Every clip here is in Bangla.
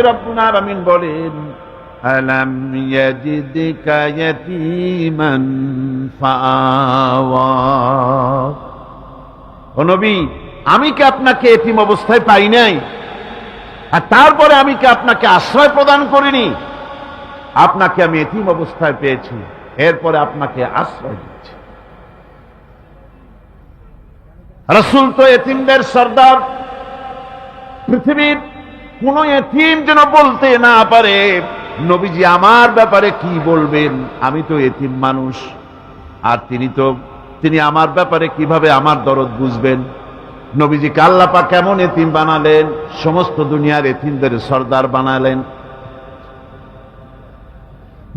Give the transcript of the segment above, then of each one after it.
রব্বুল আলামিন বলেন, আলাম ইয়াজিদকা ইয়াতীমান ফাআওয়া। ও নবী, আমি কি আপনাকে এতিম অবস্থায় পাই নাই? আর তারপরে আমি কি আপনাকে আশ্রয় প্রদান করিনি? আপনাকে আমি এতিম অবস্থায় পেয়েছি, এরপরে আপনাকে আশ্রয় দিচ্ছি। রাসূল তো এতিমদের সর্দার। পৃথিবীর কোন এতিম যেন বলতে না পারে, নবীজি আমার ব্যাপারে কি বলবেন, আমি তো এতিম মানুষ, আর তিনি আমার ব্যাপারে কিভাবে আমার দরদ বুঝবেন। নবীজিকে আল্লাহ পাক কেমন এতিম বানালেন, সমস্ত দুনিয়ার এতিমদের সর্দার বানালেন।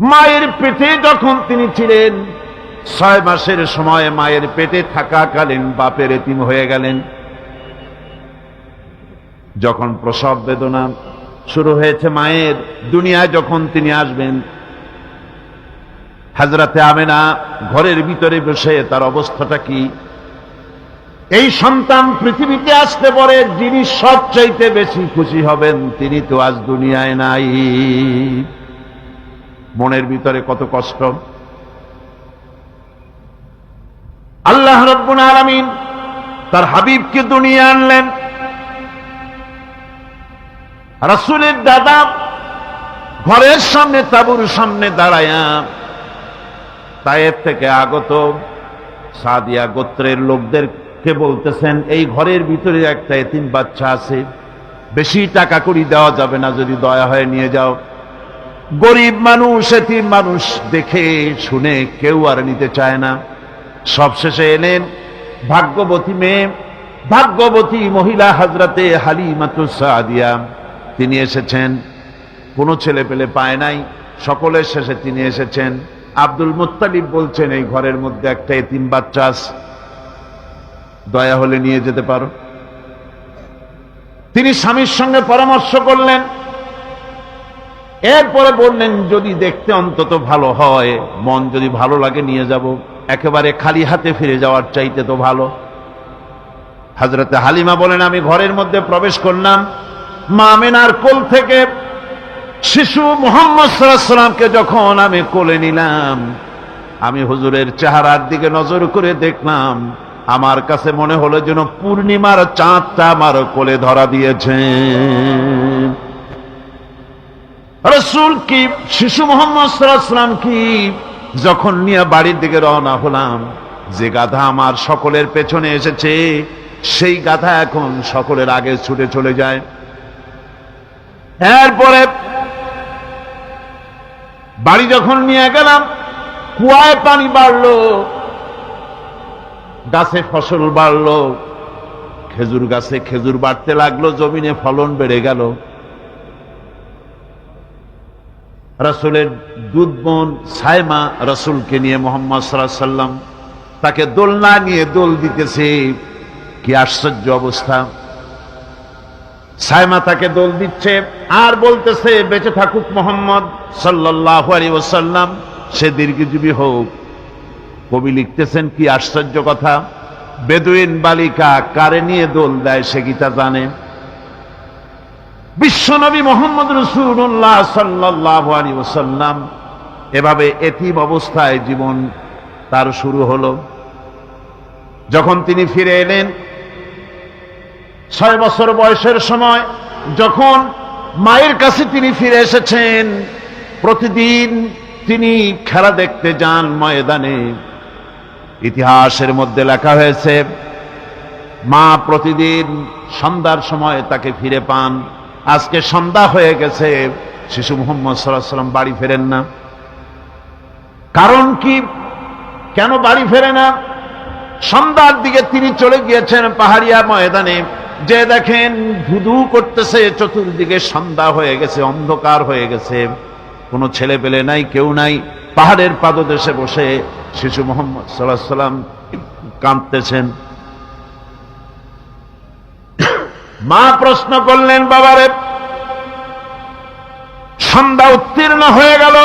মায়ের পেটে যখন তিনি ছিলেন, 6 মাসের সময় মায়ের পেটে থাকাকালীন বাপের এতিম হয়ে গেলেন। যখন প্রসব বেদনা শুরু হয়েছে মায়ের, দুনিয়ায় যখন তিনি আসবেন, হযরতে আমেনা ঘরের ভিতরে বসে তার অবস্থাটা কি? এই সন্তান পৃথিবীতে আসতে পরে যিনি সবচাইতে বেশি খুশি হবেন, তিনি তো আজ দুনিয়ায় নাই। মনের ভিতরে কত কষ্ট। আল্লাহ রাব্বুল আলামিন তার হাবিবকে দুনিয়া আনলেন। রাসূলের দাদা ঘরের সামনে তাঁবুর সামনে দাঁড়ায়া তায়েফ থেকে আগত সাদিয়া গোত্রের লোকদেরকে বলতেছেন, এই ঘরের ভিতরে একটা এতিম বাচ্চা আছে, বেশি টাকা কড়ি দেওয়া যাবে না, যদি দয়া হয়ে নিয়ে যাও। গরিব মানুষ, এতিম মানুষ দেখে শুনে কেউ আর নিতে চায় না। সবশেষে এলেন ভাগ্যবতী মেয়ে, ভাগ্যবতী মহিলা হযরতে হালিমাতুস সাদিয়া। তিনি এসেছেন, কোনো ছেলে পেলে পায় নাই, সকলের শেষে তিনি এসেছেন। আব্দুল মুত্তালিব বলছেন, এই ঘরের মধ্যে একটা এতিম বাচ্চা আছে, দয়া হলে নিয়ে যেতে পারো। তিনি স্বামীর সঙ্গে পরামর্শ করলেন, এরপরে বললেন, যদি দেখতে অন্তত ভালো হয়, মন যদি ভালো লাগে নিয়ে যাব, একেবারে খালি হাতে ফিরে যাওয়ার চাইতে তো ভালো। হযরতে হালিমা বলেন, আমি ঘরের মধ্যে প্রবেশ করলাম, মা আমেনার কোল থেকে শিশু মুহাম্মদ সাল্লাল্লাহু আলাইহি ওয়াসাল্লামকে যখন আমি কোলে নিলাম, আমি হুজুরের চেহারার দিকে নজর করে দেখলাম, আমার কাছে মনে হলো যেন পূর্ণিমার চাঁদটা আমার কোলে ধরা দিয়েছে। রাসূল কি, শিশু মুহাম্মদ সাল্লাল্লাহু আলাইহি ওয়াসাল্লাম কি, যখন নিয়ে বাড়ির দিকে রওনা হলাম, যে গাধা আমার সকলের পেছনে এসেছে, সেই গাধা এখন সকলের আগে ছুটে চলে যায়। এরপরে বাড়ি যখন নিয়ে গেলাম, কুয়ায় পানি বাড়লো, গাছে ফসল বাড়লো, খেজুর গাছে খেজুর বাড়তে লাগলো, জমিনে ফলন বেড়ে গেল। রাসূলের দুধ বোন সায়মা রাসূলকে নিয়ে মুহাম্মদ সাল্লাল্লাহু আলাইহি ওয়াসাল্লাম তাকে দোলনা নিয়ে দোল দিতেছে। কি আশ্চর্য অবস্থা! সায়মা তাকে দোল দিচ্ছে আর বলতেছে, বেঁচে থাকুক মুহাম্মদ সাল্লাল্লাহু আলাইহি ওয়াসাল্লাম, সে দীর্ঘজীবী হোক। কবি লিখতেছেন, কি আশ্চর্য কথা! বেদুইন বালিকা কারে নিয়ে দোল দেয় সে কি তা জানে? বিশ্বনবী মুহাম্মদ রাসূলুল্লাহ সাল্লাল্লাহু আলাইহি ওয়াসাল্লাম এভাবে এতিম অবস্থায় জীবন তার শুরু হলো। যখন তিনি ফিরে এলেন 6 বছর বয়সের সময়, যখন মায়ের কাছে তিনি ফিরে এসেছেন, প্রতিদিন তিনি খেলা দেখতে যান ময়দানে। ইতিহাসের মধ্যে লেখা হয়েছে, মা প্রতিদিন সন্ধ্যার সময় তাকে ফিরে পান। আজকে সন্ধ্যা হয়ে গেছে, শিশু মুহাম্মদ সাল্লাল্লাহু আলাইহি ওয়াসাল্লাম বাড়ি ফেরেন না। কারণ কি, কেন বাড়ি ফেরে না? সন্ধ্যার দিকে তিনি চলে গিয়েছেন পাহাড়িয়া ময়দানে, যে দেখেন ধুধু করতেছে, চতুর্দিকে সন্ধ্যা হয়ে গেছে, অন্ধকার হয়ে গেছে, কোনো ছেলে পেলে নাই, কেউ নাই। পাহাড়ের পাদদেশে বসে শিশু মুহাম্মদ সাল্লাল্লাহু আলাইহি ওয়াসাল্লাম কাঁদতেছেন। মা প্রশ্ন করলেন, বাবারে, সন্ধ্যা উত্তীর্ণ হয়ে গেল,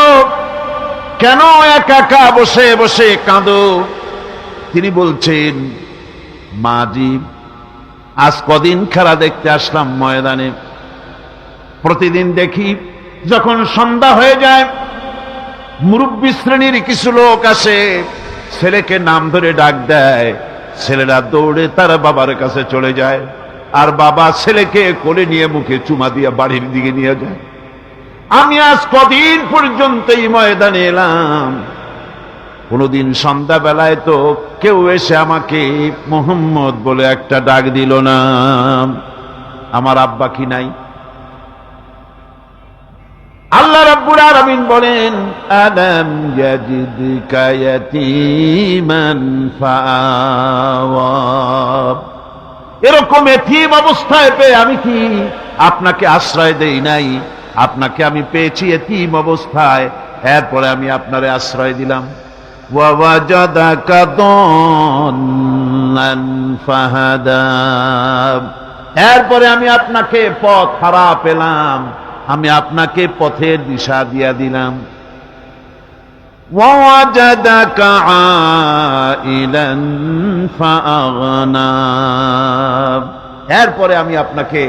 কেন একা একা বসে বসে কাঁদো? তিনি বলছেন, মাজি, আজ কদিন খেলা দেখতে আসলাম ময়দানে, প্রতিদিন দেখি যখন সন্ধ্যা হয়ে যায় মুরব্বী শ্রেণীর কিছু লোক আসে, ছেলেকে নাম ধরে ডাক দেয়, ছেলেরা দৌড়ে তার বাবার কাছে চলে যায়, আর বাবা ছেলেকে কোলে নিয়ে মুখে চুমা দিয়ে বাড়ির দিকে নিয়ে যায়। আমি আজ কদিন পর্যন্ত এই ময়দানে এলাম, কোনদিন সন্ধ্যাবেলায় তো কেউ এসে আমাকে মোহাম্মদ বলে একটা ডাক দিল না। আমার আব্বা কি নাই? আল্লাহ রাব্বুল আলামিন বলেন, আলাম ইয়াজিদকা ইয়াতীমান ফাআওয়া। এরকম এতিম অবস্থায় পেয়ে আমি কি আপনাকে আশ্রয় দেই নাই? আপনাকে আমি পেয়েছি এতিম অবস্থায়, এরপরে আমি আপনারে আশ্রয় দিলাম। ওয়া ওয়াজাদাকা দাল্লান ফাহাদা। এরপরে আমি আপনাকে পথ হারা পেলাম, আমি আপনাকে পথের দিশা দিয়া দিলাম। ওয়াজাদাকা আইলান ফাআগনা। এরপরে আমি আপনাকে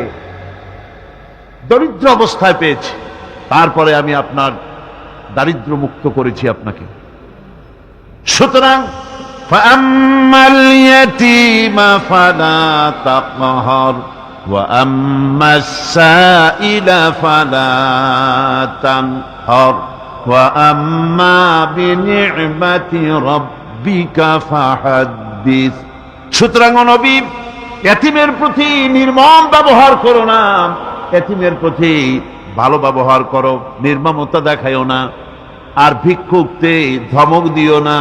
দরিদ্র অবস্থায় পেয়েছি, তারপরে আমি আপনার দারিদ্র মুক্ত করেছি আপনাকে। সুতরাং ফাআম্মাল ইয়াতীমা ফালা তাকহার ওয়া আম্মাস সাইলা ফালা তানহার ওয়া আম্মা বিনি'মাতি রাব্বিকা ফাহাদ্দিস। সুতরাং নবী, এতিমের প্রতি নির্মম ব্যবহার করো না, এতিমের প্রতি ভালো ব্যবহার করো, নির্মমতা দেখাইও না। আর ভিক্ষুকতে ধমক দিও না,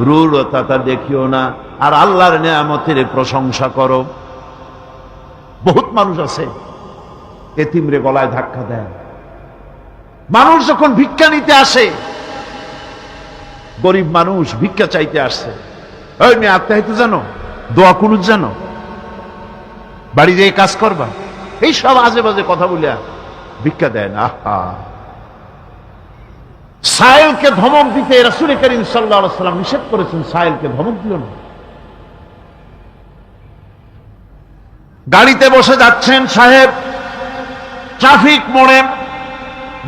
রূঢ়তা দেখিও না, আর আল্লাহর নিয়ামতের প্রশংসা করো। বহুত মানুষ আছে এতিমরে গলায় ধাক্কা দেয়। মানুষ যখন ভিক্ষা নিতে আসে, গরিব মানুষ ভিক্ষা চাইতে আসছে, ওই মেয়ে আত্মাহিত জানো, দোয়া কুনুত জানো, বাড়ি যেয়ে কাজ করবা, এই সব আজে বাজে কথা বলিয়া ভিক্ষা দেয় না। আহা, সাইলকে ধমক দিতে রাসূল করিম সাল্লাল্লাহু আলাইহি ওয়াসাল্লাম নিষেধ করেছেন, সাইলকে ধমক দিও না। গাড়িতে বসে যাচ্ছেন সাহেব, ট্রাফিক মোড়ে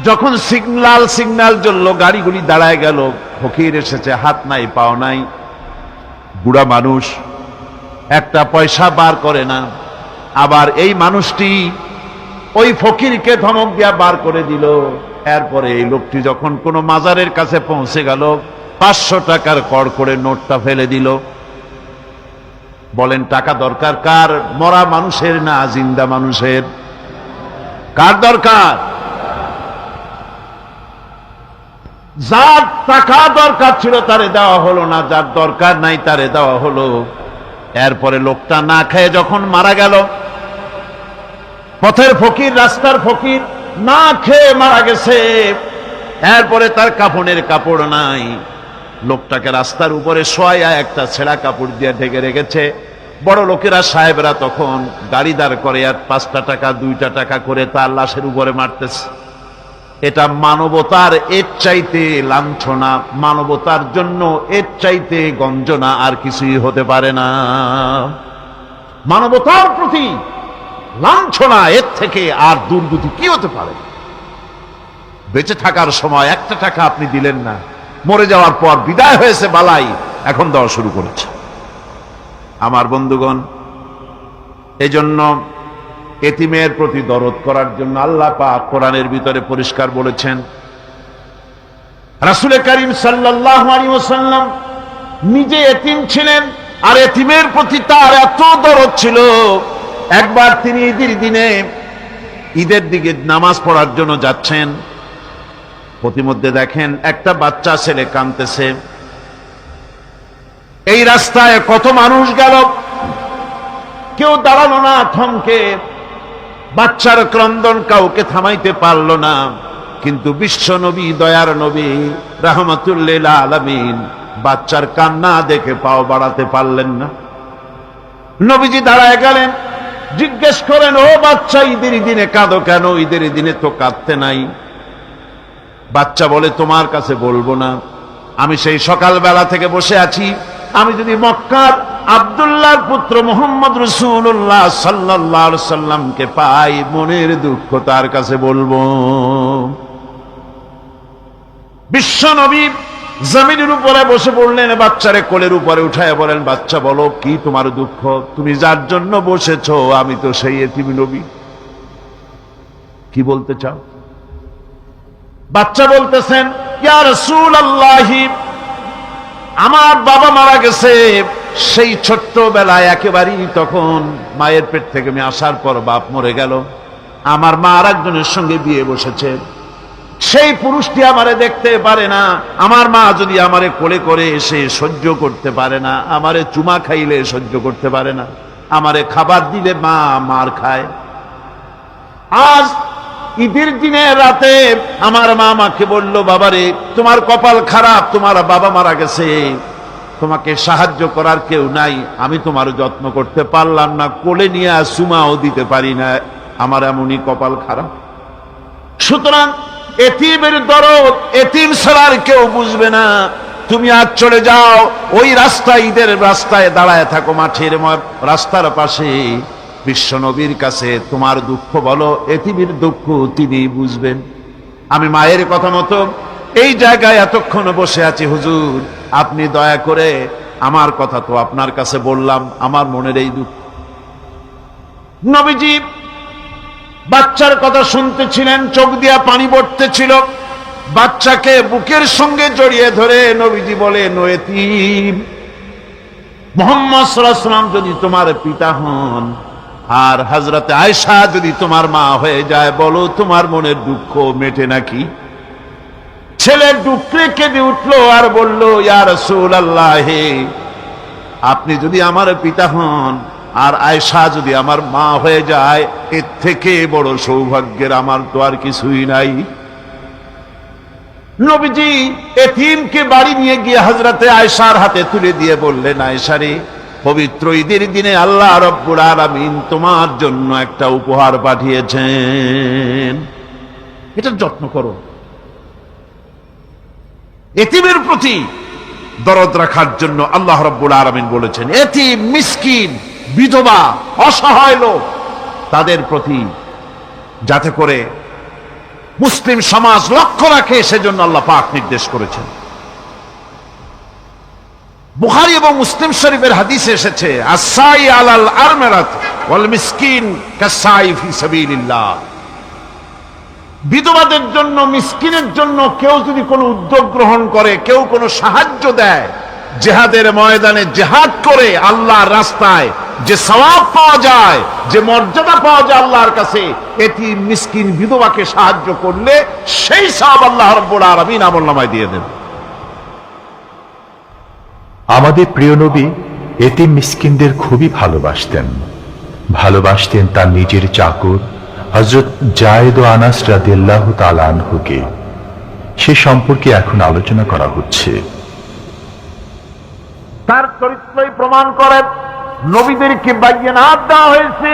যখন সিগন্যাল জ্বলল, গাড়িগুলি দাঁড়ায় গেল, ফকির এসেছে, হাত নাই পাও নাই, বুড়া মানুষ, একটা পয়সা বার করে না। আবার এই মানুষটি ওই ফকিরকে ধমক দিয়া বার করে দিল। এরপরে এই লোকটি যখন কোন মাজারের কাছে পৌঁছে গেল, 500 টাকার কড়কড়ে নোটটা ফেলে দিল। বলেন টাকা দরকার কার? মরা মানুষের না জিন্দা মানুষের? কার দরকার? যার টাকা দরকার ছিল তারে দেওয়া হলো না, যার দরকার নাই তারে দেওয়া হলো। এরপরে লোকটা না খেয়ে যখন মারা গেল, পথের ফকির, রাস্তার ফকির, না খেয়ে মারা গেছে। এরপরে তার কাফনের কাপড় নাই, লোকটাকে রাস্তার উপরে শোয়া একটা ছেঁড়া কাপড় দিয়ে ঢেকে রেখেছে। বড় লোকেরা, সাহেবরা তখন গাড়ি দাঁড় করে আর 5টা টাকা 2টা টাকা করে তার লাশের উপরে মারতেছে। এটা মানবতার এর চাইতে লাঞ্ছনা, মানবতার জন্য এর চাইতে গঞ্জনা আর কিছুই হতে পারে না। মানবতার প্রতি লাঞ্ছনা এর থেকে আর দুর্গতি কি হতে পারে? বেঁচে থাকার সময় 1টা টাকা আপনি দিলেন না, মরে যাওয়ার পর বিদায় হয়েছে বালাই, এখন দেওয়া শুরু করেছে। আমার বন্ধুগণ, এজন্য এতিমের প্রতি দরদ করার জন্য আল্লাহ পাক কোরআনের ভিতরে পরিষ্কার বলেছেন। রাসূল করিম সাল্লাল্লাহু আলাইহি ওয়াসাল্লাম নিজে এতিম ছিলেন, আর এতিমের প্রতি তার এত দরদ ছিল, একবার তিনি ঈদের দিকে নামাজ পড়ার জন্য যাচ্ছেন। প্রতিমধ্যে দেখেন একটা বাচ্চা ছেলে কাঁদতেছে। এই রাস্তায় কত মানুষ গেল, কেউ দাঁড়ালো না থমকে, বাচ্চার ক্রন্দন কাউকে থামাইতে পারল না। কিন্তু বিশ্ব নবী, দয়ার নবী রাহমাতুল লিল আলামিন বাচ্চার কান্না দেখে পাও বাড়াতে পারলেন না। নবীজি দাঁড়ায় গেলেন, জিজ্ঞেস করেন, ও বাচ্চা, ঈদের দিনে কাঁদো কেন? ঈদের দিনে তো কাঁদতে নাই। বাচ্চা বলে, তোমার কাছে বলবো না, আমি সেই সকালবেলা থেকে বসে আছি। আমি যদি মক্কার আব্দুল্লাহর পুত্র মুহাম্মদ রাসূলুল্লাহ সাল্লাল্লাহু আলাইহি সাল্লামকে পাই, মনের দুঃখ তার কাছে বলবো। বিশ্ব নবী জমিনের উপরে বসে পড়লেন, বাচ্চারে কোলের উপরে উঠায় বলেন, বাচ্চা বলো কি তোমার দুঃখ? তুমি যার জন্য বসেছো আমি তো সেই এতিম নবী, কি বলতে চাও? বাচ্চা বলতেছেন, ইয়া রাসূলুল্লাহ, আমার বাবা মারা গেছে সেই ছোট্টবেলায়, একেবারেই তখন মায়ের পেট থেকে আমি আসার পর বাপ মরে গেল, আমার মা আর একজনের সঙ্গে বিয়ে বসেছে, সেই পুরুষটি আমারে দেখতে পারে না, আমার মা যদি আমারে কোলে করে এসে সহ্য করতে পারে না, আমারে চুমা খাইলে সহ্য করতে পারে না, আমারে খাবার দিলে মা মার খায়। আজ ঈদের দিনে রাতে আমার মা আমাকে বলল, বাবারে তোমার কপাল খারাপ, তোমার বাবা মারা গেছে, তোমাকে সাহায্য করার কেউ নাই, আমি তোমার যত্ন করতে পারলাম না, কোলে নিয়ে চুমাও দিতে পারি না, আমার এমনই কপাল খারাপ। সুতরাং এতিমের দরদ এতিম ছাড়ার কেউ বুঝবে না, তুমি আজ চলে যাও, ওই রাস্তায়, ঈদের রাস্তায় দাঁড়ায় থাকো, মাঠের রাস্তার পাশে, বিশ্ব নবীর কাছে তোমার দুঃখ বলো, এতিমের দুঃখ তিনি বুঝবেন। আমি মায়ের কথা মতো এই জায়গায় এতক্ষণ বসে আছি, হুজুর আপনি দয়া করে, আমার কথা তো আপনার কাছে বললাম, আমার মনের এই দুঃখ। নবীজি বাচ্চার কথা শুনতেছিলেন, চোখ দিয়া পানি পড়তেছিল, বাচ্চাকে বুকের সঙ্গে জড়িয়ে ধরে নবীজি বলেন, ও এতিম, মুহাম্মদ সাল্লাল্লাহু আলাইহি ওয়াসাল্লাম যদি তোমার পিতা হন আর হযরতে আয়েশা যদি তোমার মা হয়ে যায়, বলো তোমার মনের দুঃখ মেটে নাকি? ছেলে ডুকরে কেঁদে উঠলো আর বলল, ইয়া রাসূলুল্লাহ, আপনি যদি আমার পিতা হন আর আয়েশা যদি আমার মা হয়ে যায়, এর থেকে বড় সৌভাগ্যের আমার তো আর কিছুই নাই। নবীজি এতিমকে বাড়ি নিয়ে গিয়ে হযরতে আয়েশার হাতে তুলে দিয়ে বললেন, আয়েশা রে, পবিত্র ঈদের দিনে আল্লাহ রাব্বুল আলামিন তোমার জন্য একটা উপহার পাঠিয়েছেন, এটার যত্ন করো। এতিমের প্রতি দরদ রাখার জন্য আল্লাহ রাব্বুল আলামিন বলেছেন, এতিম, মিসকিন, বিধবা, অসহায় লোক, তাদের প্রতি যাতে করে মুসলিম সমাজ লক্ষ্য রাখে, সেজন্য আল্লাহ পাক নির্দেশ করেছেন। বুখারী এবং মুসলিম শরীফের হাদিসে এসেছে, আস-সাই আলাল আরমারাত ওয়াল মিসকিন কাস-সাই ফি সাবিলিল্লাহ। বিধবাদের জন্য, মিসকিনের জন্য কেউ যদি কোনো উদ্যোগ গ্রহণ করে, কেউ কোনো সাহায্য দেয়, জিহাদের ময়দানে জিহাদ করে আল্লাহর রাস্তায় যে সওয়াব পাওয়া যায়, যে মর্যাদা পাওয়া যায় আল্লাহর কাছে, এতিম, মিসকিন, বিধবাকে সাহায্য করলে সেই সওয়াব আল্লাহ রাব্বুল আলামিন আমলনামায় দিয়ে দেন। আমাদের প্রিয় নবী এতিম মিসকিনদের খুবই ভালোবাসতেন, ভালোবাসতেন তার নিজের চাকর হযরত যায়েদ ও আনাস রাদিয়াল্লাহু তাআলা আনহুকে। সে সম্পর্কে এখন আলোচনা করা হচ্ছে। তার চরিত্রই প্রমাণ করে, নবীদেরকে বায়নাত দেওয়া হয়েছে,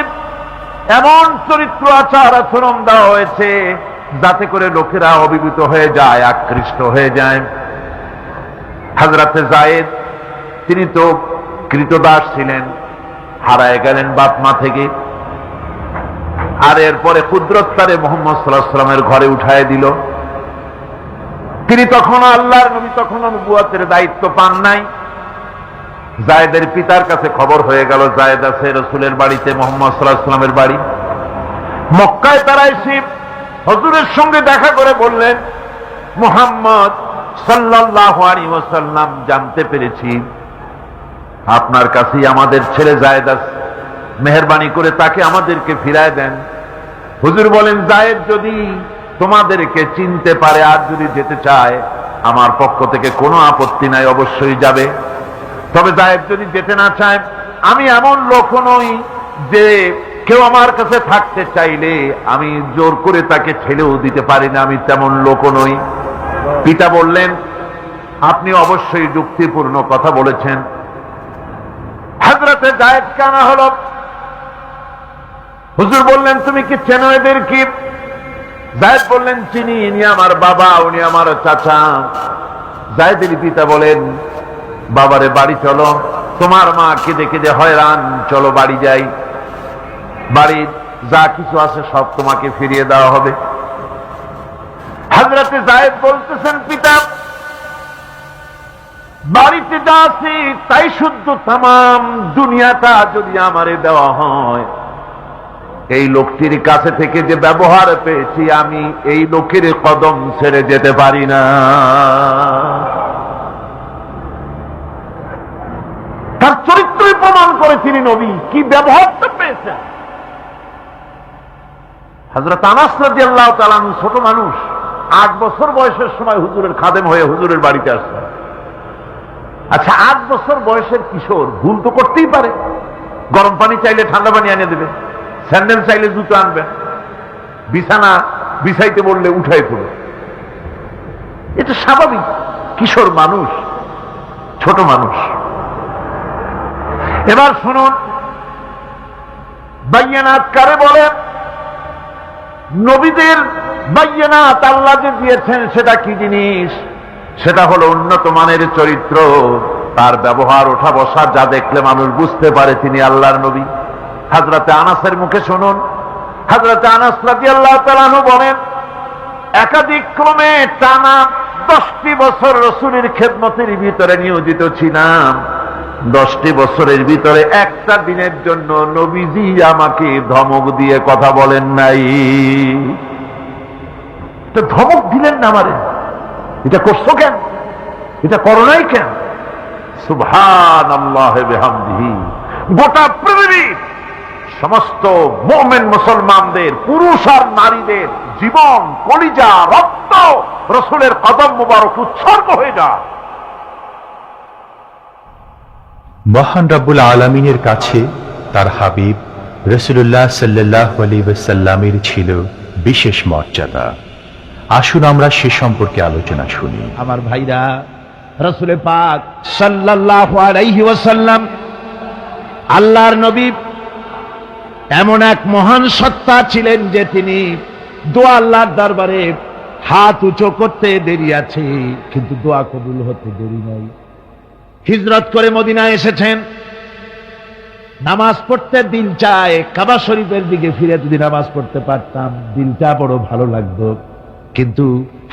এমন চরিত্র আচার আচরণ দেওয়া হয়েছে যাতে করে লোকেরা অভিভূত হয়ে যায়, আকৃষ্ট হয়ে যায়। হযরতে যায়েদ, তিনি তো কৃতদাস ছিলেন, হারায় গেলেন বাপ মা থেকে, আর এরপরে কুদরত মুহাম্মদ সাল্লাল্লাহু আলাইহি ওয়াসাল্লামের ঘরে উঠায় দিল। তিনি তখন আল্লাহর নবী, তখন নবুয়তের দায়িত্ব পান নাই। যায়েদের পিতার কাছে খবর হয়ে গেল, যায়েদ আছে রাসূলের বাড়িতে, মুহাম্মদ সাল্লাল্লাহু আলাইহি ওয়াসাল্লামের বাড়ি মক্কায়। তারা এসে হুজুরের সঙ্গে দেখা করে বললেন, মুহাম্মদ সাল্লাল্লাহু আলাইহি ওয়াসাল্লাম, জানতে পেরেছি আপনার কাছেই আমাদের ছেলে যায়েদ আছে, মেহেরবানি করে তাকে আমাদেরকে ফিরায় দেন। হুজুর বলেন, যায়েদ যদি তোমাদেরকে চিনতে পারে আর যদি যেতে চায়, আমার পক্ষ থেকে কোনো আপত্তি নাই, অবশ্যই যাবে। তবে যায়েদ যদি যেতে না চায়, আমি এমন লোক নই যে কেউ আমার কাছে থাকতে চাইলে আমি জোর করে তাকে ছেড়েও দিতে পারি না, আমি তেমন লোক নই। পিতা বললেন, আপনি অবশ্যই যুক্তিপূর্ণ কথা বলেছেন। হযরতে যায়েদকে আনা হলো। হুজুর বললেন, তুমি কি চেনো এদের? কি? যায়েদ বললেন, চিনি, ইনি আমার বাবা, উনি আমার চাচা। যায়েদের পিতা বলেন, বাবারে বাড়ি চলো, তোমার মা কেঁদে কেঁদে হয়রান, চলো বাড়ি যাই, বাড়ির যা কিছু আছে সব তোমাকে ফিরিয়ে দেওয়া হবে। হযরতে যায়েদ বলতেছেন, পিতা বাড়িতে যা আছে তাই শুদ্ধ, তামাম দুনিয়াটা যদি আমারে দেওয়া হয়, এই লোকটির কাছে থেকে যে ব্যবহার পেয়েছি আমি এই লোকের কদম ছেড়ে যেতে পারি না। তার চরিত্রই প্রমাণ করে তিনি নবী, কি ব্যবহারটা পেয়েছেন। হযরত আনাস রাদিয়াল্লাহু তাআলা আনহু ছোট মানুষ, 8 বছর বয়সের সময় হুজুরের খাদেম হয়ে হুজুরের বাড়িতে আসছেন। আচ্ছা, 8 বছর বয়সের কিশোর ভুল তো করতেই পারে, গরম পানি চাইলে ঠান্ডা পানি এনে দেবে, স্যান্ডেল চাইলে জুতো আনবে, বিছানা বিছাইতে বললে উঠাই পড়ে, এটা স্বাভাবিক। কিশোর মানুষ, ছোট মানুষ। এবার শুনুন, বাইয়ানাত কারে বলে? নবীদের বাইয়ানাত আল্লাহ যে দিয়েছেন সেটা কি জিনিস? সেটা হলো উন্নত মানের চরিত্র, তার ব্যবহার ওঠা বসা যা দেখলে মানুষ বুঝতে পারে তিনি আল্লাহর নবী। হযরতে আনাসের মুখে শুনুন, হযরতে আনাস রাদিয়াল্লাহু তাআলা আনহু বলেন, একাধিক ক্রমে টানা 10টি বছর রাসূলের খেদমতের ভিতরে নিয়োজিত ছিলাম। 10টি বছরের ভিতরে একটা দিনের জন্য নবীজি আমাকে ধমক দিয়ে কথা বলেন নাই। তো ধমক দিলেন না আমারে, এটা করছো কেন, এটা করো নাই কেন? সুবহানাল্লাহ বিহামদিহি। গোটা পৃথিবীর সমস্ত মুমিন মুসলমানদের, পুরুষ আর নারীদের জীবন, কলিজা, রক্ত রাসূলের কদম মুবারক উৎসর্গ হয়ে যায়। মহান রব্বুল আলামিনের কাছে তার হাবিব রাসূলুল্লাহ সাল্লাল্লাহু আলাইহি ওয়াসাল্লামের ছিল বিশেষ মর্যাদা। আসুন আমরা সে সম্পর্কে আলোচনা শুনি। আমার ভাইরা, রাসূল পাক সাল্লাল্লাহু আলাইহি ওয়াসাল্লাম আল্লাহর নবী এমন এক মহান সত্তা ছিলেন যে তিনি দোয়া আল্লাহর দরবারে হাত উঁচু করতে দেরি আছে, কিন্তু দোয়া কবুল হতে দেরি নাই। হিজরত করে মদিনায় এসেছেন, নামাজ পড়তে দিল চায়, কাবা শরীফের দিকে ফিরে যদি নামাজ পড়তে পারতাম দিলটা বড় ভালো লাগতো, কিন্তু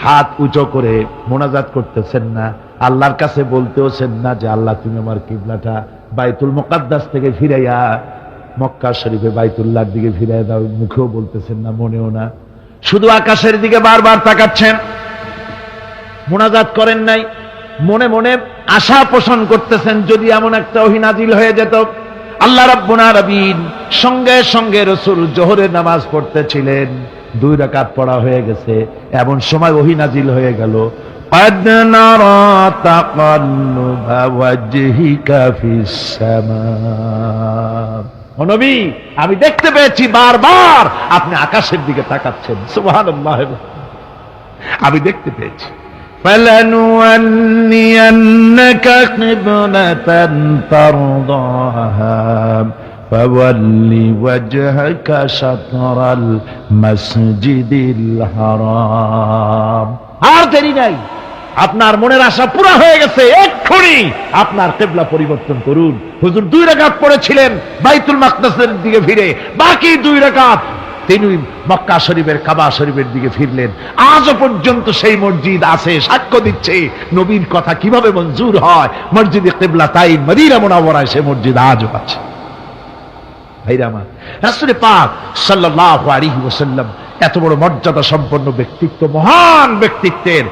হাত উঁচু করে মোনাজাত করতেছেন না, আল্লাহর কাছে বলতেওছেন না যে আল্লাহ তুমি আমার কিবলাটা বাইতুল মুকাদ্দাস থেকে ফিরাইয়া মক্কা শরীফে বাইতুল্লাহর দিকে ফিরাইয়া দাও, মুখেও বলতেছেন না, মনেও না, শুধু আকাশের দিকে বারবার তাকাচ্ছেন, মোনাজাত করেন নাই। মনে মনে আশা পোষণ করতেছেন যদি এমন একটা ওহী নাজিল হয়ে যেত। আল্লাহ রাব্বুল আলামিন সঙ্গে সঙ্গে রাসূল জোহরের নামাজ পড়তেছিলেন, 2 রাকাত পড়া হয়ে গেছে, এমন সময় ওহী নাজিল হয়ে গেল, قد نرى تقلب وجهك في السماء। ও নবী, আমি দেখতে পেয়েছি বারবার আপনি আকাশের দিকে তাকাচ্ছেন। সুবহানাল্লাহ, আমি দেখতে পেয়েছি। فلنولينك قبلة ترضاها فول وجهك شطر المسجد الحرام। আর দেরি নাই, আপনার মনের আশা পুরা হয়ে গেছে, এক্ষুনি আপনার কিবলা পরিবর্তন করুন। হুজুর 2 রাকাত পড়েছিলেন বাইতুল মাকদাসের দিকে ফিরে, বাকি 2 রাকাত তিনি মক্কা শরীফের কাবা শরীফের দিকে ফিরলেন। আজও পর্যন্ত সেই মসজিদ আছে, সাক্ষ্য দিচ্ছে নবীর কথা কিভাবে মঞ্জুর হয়। মসজিদে কিবলাতাইন মদিনা মুনাওয়ারায় সেই মসজিদ আজও আছে। ভাইরা আমার, রাসূল পাক সাল্লাল্লাহু আলাইহি ওয়াসাল্লাম এত বড় মর্যাদা সম্পন্ন ব্যক্তিত্ব, মহান ব্যক্তিত্বের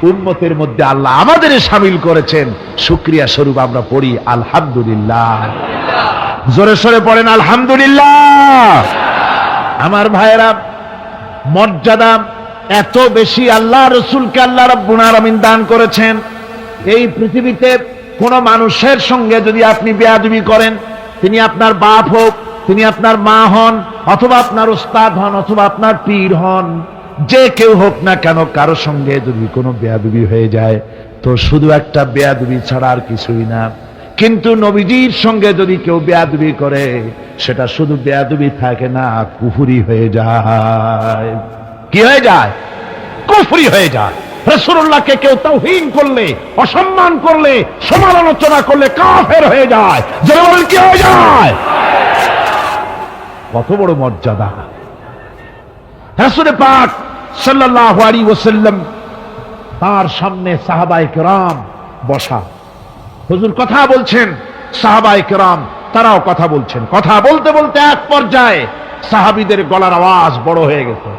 উম্মতের মধ্যে আল্লাহ আমাদের শামিল করেছেন। শুকরিয়া স্বরূপ আমরা পড়ি আলহামদুলিল্লাহ। জোরে সোরে পড়েন আলহামদুলিল্লাহ। আমার ভাইয়েরা, মর্যাদা এত বেশি আল্লাহ রাসূলকে আল্লাহ রাব্বুল আলামিন দান করেছেন। এই পৃথিবীতে কোন মানুষের সঙ্গে যদি আপনি বেয়াদবি করেন, তিনি আপনার বাপ হোক, তিনি আপনার মা হন, অথবা আপনার উস্তাদ হন, অথবা আপনার পীর হন, যে কেউ হোক না কেন, কারো সঙ্গে যদি কোনো বেয়াদবি হয়ে যায় তো শুধু একটা বেয়াদবি ছাড়া আর কিছুই না। কিন্তু নবীজির সঙ্গে যদি কেউ বেয়াদবি করে, সেটা শুধু বেয়াদবি থাকে না, কুফরি হয়ে যায়। কি হয়ে যায়? কুফরি হয়ে যায়। রাসূলুল্লাহকে কেউ তাওহীন করলে, অসম্মান করলে, সমালোচনা করলে কাফের হয়ে যায়। যারা বলেন কি হয়ে যায়? কত বড় মর্যাদা! রাসূল পাক সাল্লাল্লাহু আলাইহি ওয়াসাল্লাম, তার সামনে সাহাবায়ে কেরাম বসা। হুজুর কথা বলছেন, সাহাবায়ে কেরাম তারাও কথা বলছেন। কথা বলতে বলতে এক পর্যায়ে সাহাবীদের গলার আওয়াজ বড় হয়ে গেছে।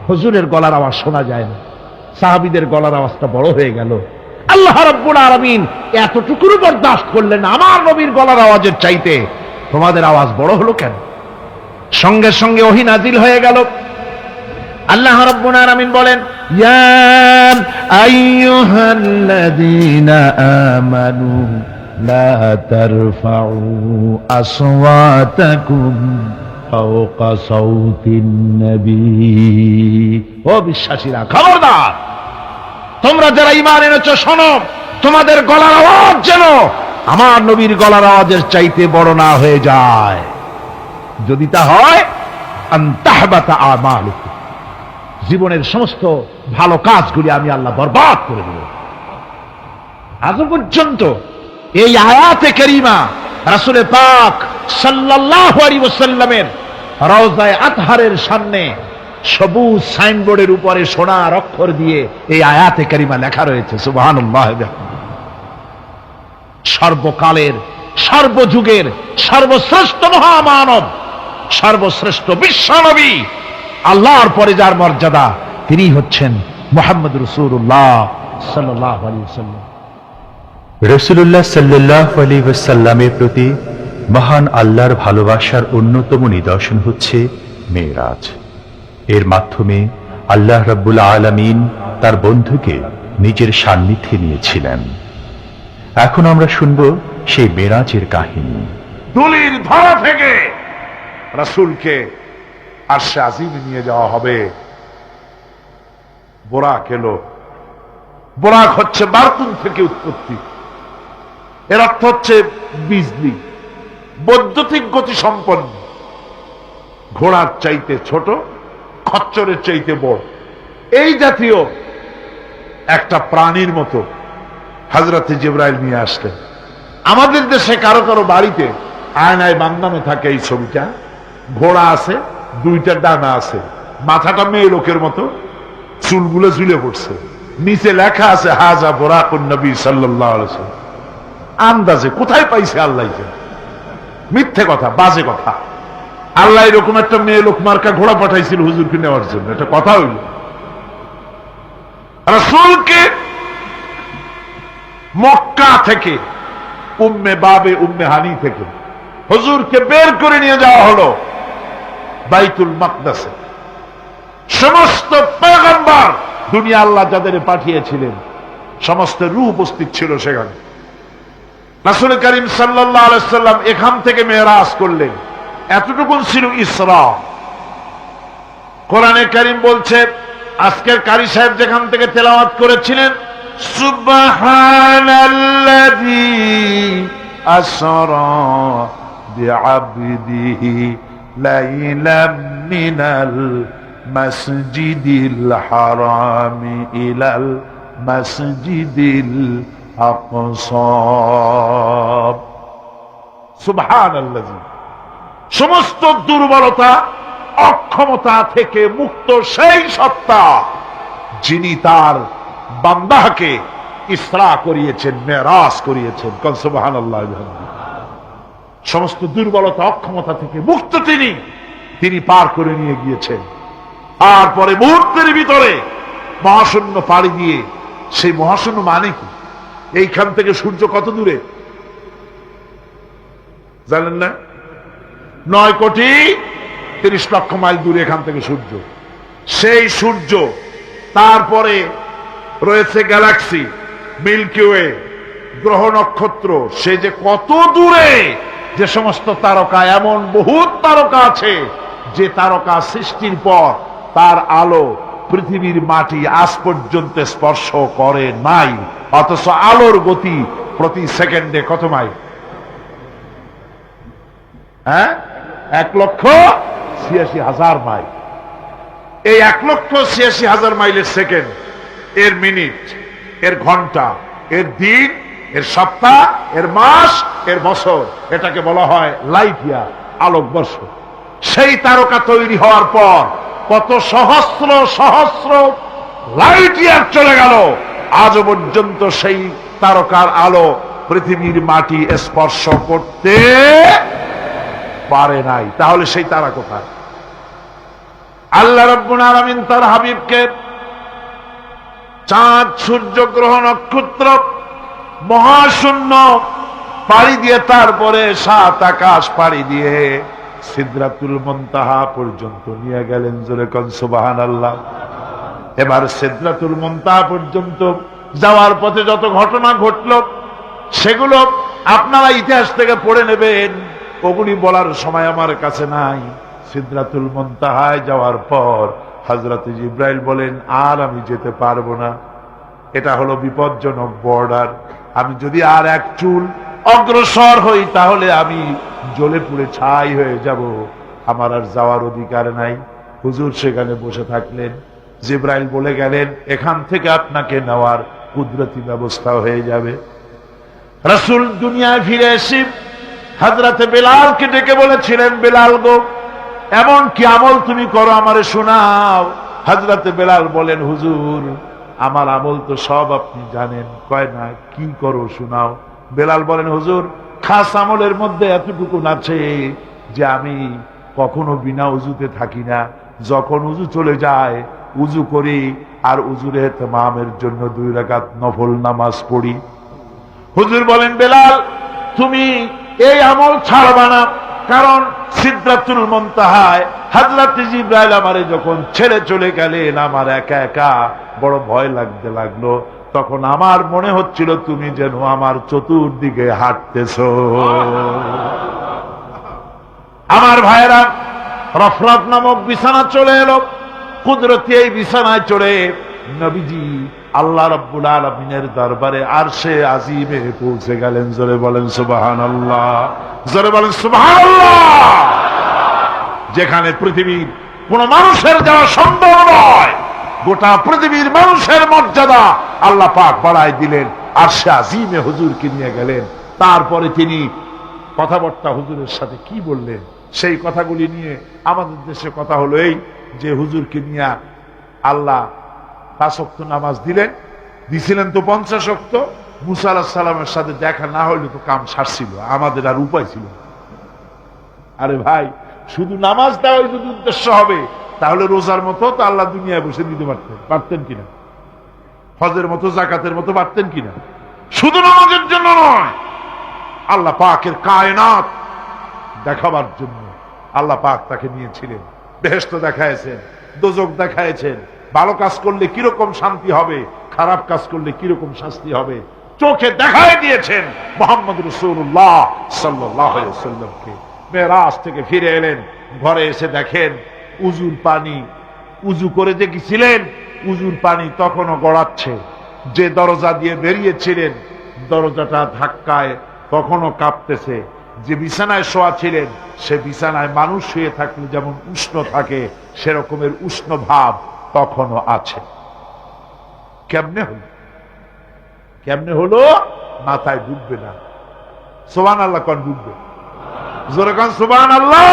হুজুরের গলার আওয়াজ শোনা যায় না, সাহাবীদের গলার আওয়াজটা বড় হয়ে গেল। আল্লাহ রাব্বুল আলামিন এতটুকুর বরদাস্ত করলেন, আমার নবীর গলার আওয়াজের চাইতে তোমাদের আওয়াজ বড় হলো কেন? সঙ্গে সঙ্গে ওহী নাজিল হয়ে গেল। আল্লাহ রাব্বুল আলামিন বলেন, ইয়া আইয়ুহাল্লাযীনা আমানু লা তারফাউ আসওয়াতাকুম ফাওকা সাওতিন নবী। ও বিশ্বাসীরা, খবরদার! তোমরা যারা ঈমান এনেছো শোনো, তোমাদের গলার আওয়াজ যেন আমার নবীর গলার আওয়াজের চাইতে বড় না হয়ে যায়। যদি তা হয়, আনতাহবাতা আমালুকুম, জীবনের সমস্ত ভালো কাজগুলি আমি আল্লাহ বরবাদ করে দেব। আজ পর্যন্ত এই আয়াতে কারিমা রাসূল পাক সাল্লাল্লাহু আলাইহি ওয়াসাল্লামের রওজায়ে আতহারের সামনে সবুজ সাইনবোর্ডের উপরে সোনার অক্ষর দিয়ে এই আয়াতে কারিমা লেখা রয়েছে। সুবহানাল্লাহ। সর্বকালের, সর্বযুগের সর্বশ্রেষ্ঠ মহামানব, সর্বশ্রেষ্ঠ বিশ্বনবী, আল্লাহর পরে যার মর্যাদা, তিনি হচ্ছেন মুহাম্মদ রাসূলুল্লাহ সাল্লাল্লাহু আলাইহি ওয়াসাল্লাম। রাসূলুল্লাহ সাল্লাল্লাহু আলাইহি ওয়াসাল্লামের প্রতি মহান আল্লাহর ভালোবাসার অন্যতম নিদর্শন হচ্ছে মেরাজ। এর মাধ্যমে আল্লাহ রাব্বুল আলামিন তার বন্ধুকে নিজের সান্নিধ্যে নিয়েছিলেন। এখন আমরা শুনব সেই মেরাজের কাহিনী। দুলির ধরা থেকে রাসূলকে আরশে আজিমে নিয়ে যাওয়া হবে। বোরাক এলো। বোরাক হচ্ছে বারকুন থেকে উৎপত্তি। এর অর্থ হচ্ছে বিজলি, বৈদ্যুতিক গতি সম্পন্ন, ঘোড়ার চাইতে ছোট, খচ্চরের চাইতে বড়, এই জাতীয় একটা প্রাণীর মতো হযরত জিবরাইল নিয়ে আসলেন। আমাদের দেশে কারো কারো বাড়িতে আয়নায় বান্দানো থাকে এই ছবিটা। ঘোড়া আছে, দুইটা ডানা আছে, মাথাটা মেয়ে লোকের মতো, চুলগুলো ঝুলে পড়ছে, নিচে লেখা আছে হাজা বুরাকুন নবী সাল্লাল্লাহু আলাইহি ওয়াসাল্লাম। আন্দাজে কোথায় পাইছে আল্লাহ? মিথ্যে কথা, বাজে কথা। আল্লাহ এরকম একটা মেয়ে লোক মার্কা ঘোড়া পাঠাইছিল হুজুরকে নেওয়ার জন্য, এটা কথা হইল? রাসূলকে মক্কা থেকে, উম্মে বাবে উম্মে হানি থেকে হুজুরকে বের করে নিয়ে যাওয়া হলো বাইতুল মাকদাসে। সমস্ত পয়গম্বর, দুনিয়া আল্লাহ যাদের পাঠিয়েছিলেন, সমস্ত রূহ উপস্থিত ছিল সেখানে। রাসূল করিম সাল্লাল্লাহু আলাইহি ওয়াসাল্লাম এখান থেকে মেরাজ করলেন। এতটুকুন ছিল ইসরা। কোরআনে কারীম বলছে, আজকের কারি সাহেব যেখান থেকে তেলাওয়াত করেছিলেন, সুবহানাল্লাযী আসরা বিআবদিহি লাইলাম মিনাল মাসজিদিল হারামি ইলাল মাসজিদিল আকসা। সুবহানাল্লাযী, সমস্ত দুর্বলতা, অক্ষমতা থেকে মুক্ত সেই সত্তা যিনি তার বান্দাকে ইসরা করিয়েছেন, মেরাজ করিয়েছেন। সুবহানাল্লাহ। সমস্ত দুর্বলতা, অক্ষমতা থেকে মুক্ত তিনি পার করে নিয়ে গিয়েছেন। তারপরে মুহূর্তের ভিতরে মহাশূন্য পাড়ি দিয়ে, সেই মহাশূন্য মানে কি? এইখান থেকে সূর্য কত দূরে জানেন না? 9,30,00,000 মাইল দূরে এখান থেকে সূর্য। সেই সূর্য, তারপরে রয়েছে গ্যালাক্সি, মিল্কি ওয়ে, গ্রহ নক্ষত্র, সে যে কত দূরে, যে সমস্ত তারকা, এমন বহুত তারকা আছে যে তারকা সৃষ্টির পর তার আলো পৃথিবীর মাটি আজ পর্যন্ত স্পর্শ করে নাই, অথচ আলোর গতি প্রতি সেকেন্ডে কত মাইল? 1,86,000 মাইল। এই 1,86,000 মাইলের সেকেন্ড, এর মিনিট, এর ঘন্টা, এর দিন, এর সপ্তাহ, এর মাস, এর বছর, এটাকে বলা হয় লাইফ ইয়ার, আলোকবর্ষ। সেই তারকা তৈরি হওয়ার পর কত সহস্র সহস্র লাইট ইয়ার চলে গেল, আজও পর্যন্ত সেই তারকার আলো পৃথিবীর মাটি স্পর্শ করতে পারে নাই। তাহলে সেই তারা কোথায়? আল্লাহ রাব্বুল আলামিন তার হাবিবকে চাঁদ, সূর্য, গ্রহ, নক্ষত্র, মহাশূন্য পাড়ি দিয়ে, তারপরে সাত আকাশ পাড়ি দিয়ে সিদরাতুল মুনতাহা পর্যন্ত নিয়ে গেলেন। জোরে কোন সুবহানাল্লাহ। এবার সিদরাতুল মুনতাহা পর্যন্ত যাওয়ার পথে যত ঘটনা ঘটল সেগুলো আপনারা ইতিহাস থেকে পড়ে নেবেন, ওগুলি বলার সময় আমার কাছে নাই। সিদরাতুল মুনতাহায় যাওয়ার পর হযরত জিবরাইল বলেন, আর আমি যেতে পারবো না, এটা হলো বিপজ্জনক বর্ডার, আমি যদি আর এক চুল অগ্রসর হই তাহলে আমি জ্বলে পুড়ে ছাই হয়ে যাব, আমার আর যাওয়ার অধিকার নাই। হুজুর সেখানে বসে থাকলেন। জিবরাইল বলে গেলেন, এখান থেকে আপনাকে নেওয়ার কুদরতি ব্যবস্থা হয়ে যাবে। রাসূল দুনিয়ায় ফিরে এসে হযরত বেলালকে ডেকে বলেছিলেন, বেলাল গো, এমন কি আমল তুমি করো আমারে শোনাও। হযরত বেলাল বলেন, হুজুর আমার আমল তো সব আপনি জানেন। কয় না, কি করো শোনাও। বেলাল বলেন, হুজুর খাস আমলের মধ্যে এতটুকু আছে যে আমি কখনো বিনা উজুতে থাকি না, যখন উজু চলে যায় উজু করি আর উজুর ইহতিমামের জন্য 2 রাকাত নফল নামাজ পড়ি। হুজুর বলেন, বেলাল তুমি এই আমল ছাড়বা না, কারণ সিদরাতুল মুনতাহায় হযরত জিবরাইল আমারে যখন ছেড়ে চলে গেলেন, আমার একা একা বড় ভয় লাগতে লাগলো। তখন আমার মনে হচ্ছিল তুমি যেন আমার চতুর্দিকে হাঁটতেছো। আমার ভাইয়েরা, রফরাত নামক বিছানা চলে এলো। কুদরতি এই বিছানায় চড়ে নবীজি আল্লাহ রাব্বুল আলামিনের দরবারে আরশে আজিমে পৌঁছে গেলেন। জোরে বলেন সুবহানাল্লাহ, জোরে বলেন সুবহানাল্লাহ। যেখানে পৃথিবীর কোন মানুষের যাওয়া সম্ভব নয়, গোটা পৃথিবীর মানুষের মর্যাদা আল্লাহ পাক বাড়ায় দিলেন। আরশে আজিমে হুজুরকে নিয়ে গেলেন। তারপরে তিনি কথাবার্তা হুজুরের সাথে কি বললেন, সেই কথাগুলি নিয়ে আমাদের দেশে কথা হলো এই যে হুজুরকে নিয়ে আল্লাহ 5 ওয়াক্ত নামাজ দিছিলেন তো 50 ওয়াক্ত। মুসা আলাইহিস সালামের সাথে দেখা না হলে তো কাম সারছিল, আমাদের আর উপায় ছিল। আরে ভাই, শুধু নামাজ দেওয়াই যদি উদ্দেশ্য হবে তাহলে রোজার মতো তো আল্লাহ দুনিয়ায় বসে দিতে পারতেন কিনা, হজের মতো জাকাতের মতো পারতেন কিনা। শুধু নামাজের জন্য নয়, আল্লাহ পাকের কায়নাত দেখাবার জন্য আল্লাহ পাক তাকে নিয়েছিলেন। বেহেশত দেখাইছেন, দোজখ দেখাইছেন, ভালো কাজ করলে কিরকম শান্তি হবে, খারাপ কাজ করলে কিরকম শাস্তি হবে চোখে দেখাই দিয়েছেন মুহাম্মদ রাসূলুল্লাহ সাল্লাল্লাহু আলাইহি ওয়াসাল্লামকে। মেরাজ থেকে ফিরে এলেন, ঘরে এসে দেখেন উজুর পানি, উজু করে যে গেছিলেন উজুর পানি তখনও গড়াচ্ছে। যে দরজা দিয়ে বেরিয়েছিলেন দরজাটা ধাক্কায় তখনও কাঁপতেছে। যে বিছানায় শোয়া ছিলেন সে বিছানায় মানুষ শুয়ে থাকলে যেমন উষ্ণ থাকে সেরকমের উষ্ণ ভাব তখনও আছে। কেমনে হলো? কেমনে হলো মাথায় ঢুকবে না। সুবহানাল্লাহ কোন ঢুকবে? জোরে কোন সুবহানাল্লাহ।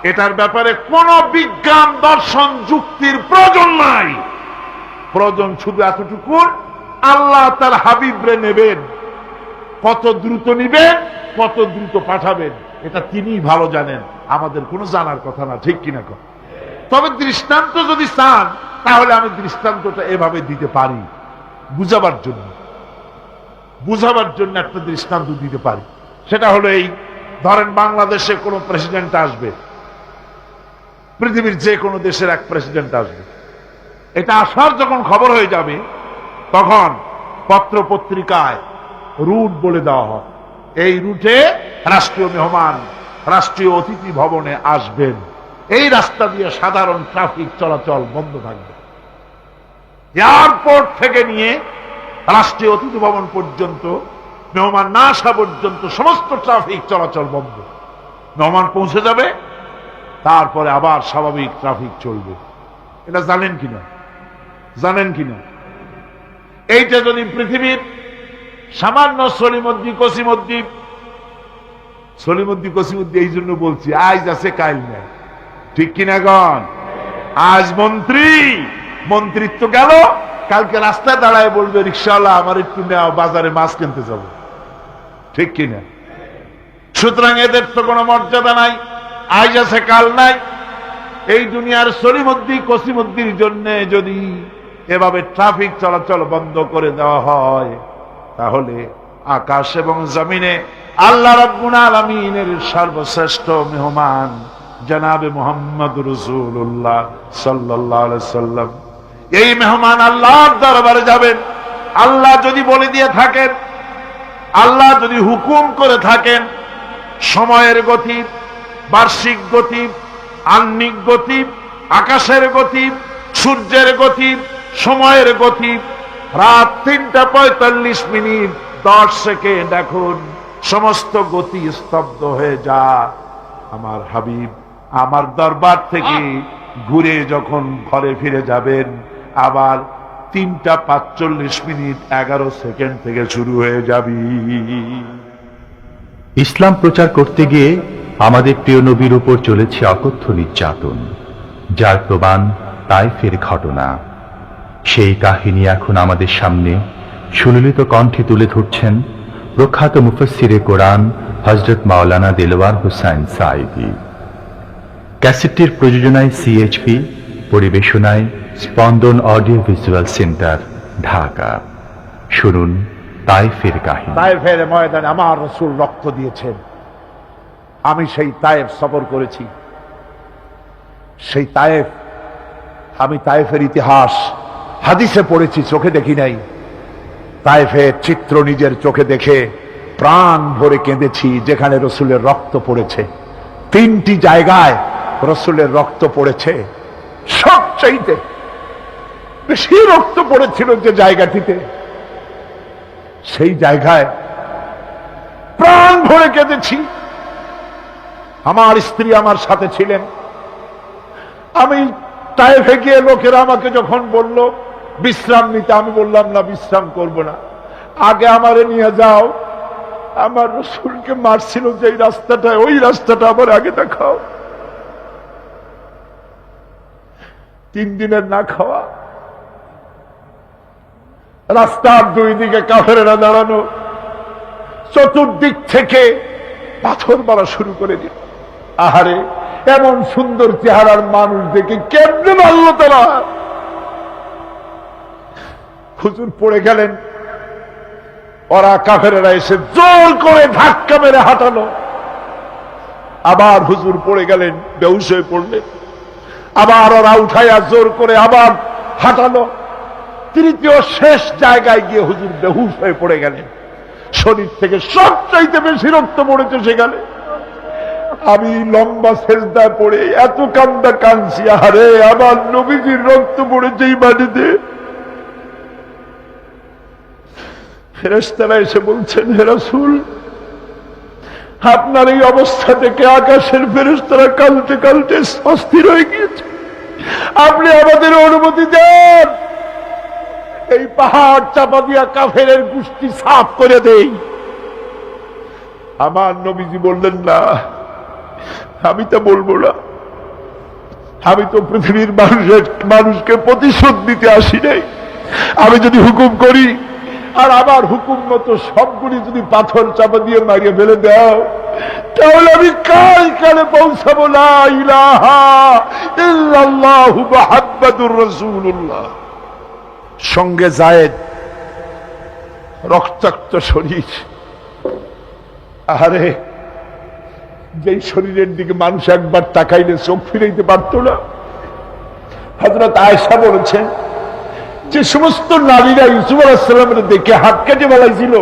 এটার ব্যাপারে কোন বিজ্ঞান, দর্শন, যুক্তির প্রয়োজন নাই। প্রয়োজন শুধু এতটুকু, আল্লাহ তার হাবিবরে নেবেন, কত দ্রুত নিবেন, কত দ্রুত পাঠাবেন, এটা তিনিই ভালো জানেন, আমাদের কোনো জানার কথা না। ঠিক কিনা কর? তবে দৃষ্টান্ত যদি চান তাহলে আমি দৃষ্টান্তটা এভাবে দিতে পারি, বুঝাবার জন্য একটা দৃষ্টান্ত দিতে পারি। সেটা হলো এই, ধরেন বাংলাদেশে কোনো প্রেসিডেন্ট আসবে, পৃথিবীর যে কোনো দেশের এক প্রেসিডেন্ট আসবে। এটা আসার যখন খবর হয়ে যাবে তখন পত্র পত্রিকায় রুট বলে দেওয়া হয়, এই রুটে রাষ্ট্রীয় মেহমান রাষ্ট্রীয় অতিথি ভবনে আসবেন, এই রাস্তা দিয়ে সাধারণ ট্রাফিক চলাচল বন্ধ থাকবে। এয়ারপোর্ট থেকে নিয়ে রাষ্ট্রীয় অতিথি ভবন পর্যন্ত মেহমান না আসা পর্যন্ত সমস্ত ট্রাফিক চলাচল বন্ধ। মেহমান পৌঁছে যাবে, তারপরে আবার স্বাভাবিক ট্রাফিক চলবে। এটা জানেন কিনা? জানেন কিনা? এইটা যদি পৃথিবীর সামান্য সলিমুদ্দি এই জন্য বলছি, আজ আছে কাল নাই, ঠিক কিনা গণ? আজ মন্ত্রিত্ব গেল, কালকে রাস্তায় দাঁড়ায় বলবে রিক্সাওয়ালা আমার একটু নেওয়া, বাজারে মাছ কিনতে যাব, ঠিক কিনা? সুতরাং এদের তো কোনো মর্যাদা নাই, আজ আছে কাল নাই। এই দুনিয়ার কসিমুদ্দির জন্য যদি এভাবে ট্রাফিক চলাচল বন্ধ করে দেওয়া হয়, তাহলে আকাশ এবং জমিনে আল্লাহ রাব্বুল আলামিনের সর্বশ্রেষ্ঠ মেহমান জনাবে মুহাম্মদুর রাসূলুল্লাহ সাল্লাল্লাহু আলাইহি সাল্লাম, এই মেহমান আল্লাহর দরবারে যাবেন। আল্লাহ যদি বলে দিয়ে থাকেন, আল্লাহ যদি হুকুম করে থাকেন, সময়ের গতি, বার্ষিক গতি, আহ্নিক গতি, আকাশের গতি, সূর্যের গতি, সময়ের গতি, রাত 3:45 10 সেকেন্ড, এখন সমস্ত গতি স্তব্ধ হয়ে যা। আমার হাবিব আমার দরবার থেকে ঘুরে যখন ঘরে ফিরে যাবেন, আবার 3:45 11 সেকেন্ড থেকে শুরু হয়ে যাবি। ইসলাম প্রচার করতে গিয়ে আমাদের প্রিয় নবীর উপর চলেছে অকথ্য নির্যাতন, যার প্রমাণ তায়েফের ঘটনা। সেই কাহিনী এখন আমাদের সামনে সুললিত কণ্ঠে তুলে ধরছেন প্রখ্যাত মুফাসসিরে কোরআন হযরত মাওলানা দেলওয়ার হোসাইন সাঈদী। ক্যাসেটটির প্রযোজনায় সিএইচপি, পরিবেশনায় স্পন্দন অডিও ভিজুয়াল সেন্টার, ঢাকা। শুনুন তায়েফের কাহিনী। তায়েফের ময়দানে আমার রাসূল রক্ত দিয়েছেন। আমি সেই তায়েফ সফর করেছি। সেই তায়েফ, আমি তায়েফের ইতিহাস হাদিসে পড়েছি, চোখে দেখি নাই। তায়েফের চিত্র নিজের চোখে দেখে প্রাণ ভরে কেঁদেছি, যেখানে রসুলের রক্ত পড়েছে। 3টি জায়গায় রসুলের রক্ত পড়েছে, সবচাইতে বেশি রক্ত পড়েছিল যে জায়গাটিতে, সেই জায়গায় প্রাণ ভরে কেঁদেছি। আমার স্ত্রী আমার সাথে ছিলেন। আমি তায়েফে গিয়ে লোকেরা আমাকে যখন বলল বিশ্রাম নিতে, আমি বললাম না, বিশ্রাম করব না, আগে আমারে নিয়ে যাও। আমার রাসূলকে মারছিল যে রাস্তাটা, ওই রাস্তাটা আমার আগে দেখাও। 3 দিনের না খাওয়া, রাস্তার 2 দিকে কাফেরেরা দাঁড়ানো, চতুর্দিক থেকে পাথর মারা শুরু করে দিল। আহারে, এমন সুন্দর চেহারার মানুষ দেখে কেমনে মারল তারা। হুজুর পড়ে গেলেন, ওরা কাফেরেরা এসে জোর করে ধাক্কা মেরে হাঁটালো। আবার হুজুর পড়ে গেলেন, বেহুশ হয়ে পড়লেন। আবার ওরা উঠাইয়া জোর করে আবার হাঁটালো। তৃতীয় শেষ জায়গায় গিয়ে হুজুর বেহুশ হয়ে পড়ে গেলেন। শরীর থেকে সবচাইতে বেশি রক্ত পড়েছে সেখানে। আমি লম্বা সেজদায় পড়ে এত কান্দা কাঁদছি, আরে আমার নবীজির রক্ত পড়েছে এই মাটিতে। ফেরেশতারা এসে বলছেন, হে রাসূল, আপনার এই অবস্থা থেকে আকাশের ফেরেশতারা কাঁদতে কাঁদতে অস্থির হয়ে গিয়েছে, আপনি আমাদের অনুমতি দেন, এই পাহাড় চাপা দিয়া কাফেরের গোষ্ঠী সাফ করে দেই। আমার নবীজি বললেন, না, আমি তা বলবো না। আমি তো পৃথিবীর মানুষকে প্রতিশোধ দিতে আসি নাই। আমি যদি হুকুম করি আর আবার হুকুম মতো সবগুলি যদি পাথর চাপা দিয়ে মারিয়ে ফেলে দাও, তাহলে আমি কালে পৌঁছাবো লা ইলাহা ইল্লাল্লাহু মুহাম্মাদুর রাসূলুল্লাহ। সঙ্গে যায়েদ, রক্তাক্ত শরীর। আরে, যেই শরীরের দিকে মানুষ একবার তাকাইলে চোখ ফিরাইতে পারত না। হযরত আয়েশা বলেছেন, যে সমস্ত নারীরা ইউসুফ আলাইহিস সালামের দেখে হাত কেটে ফেলাইছিল,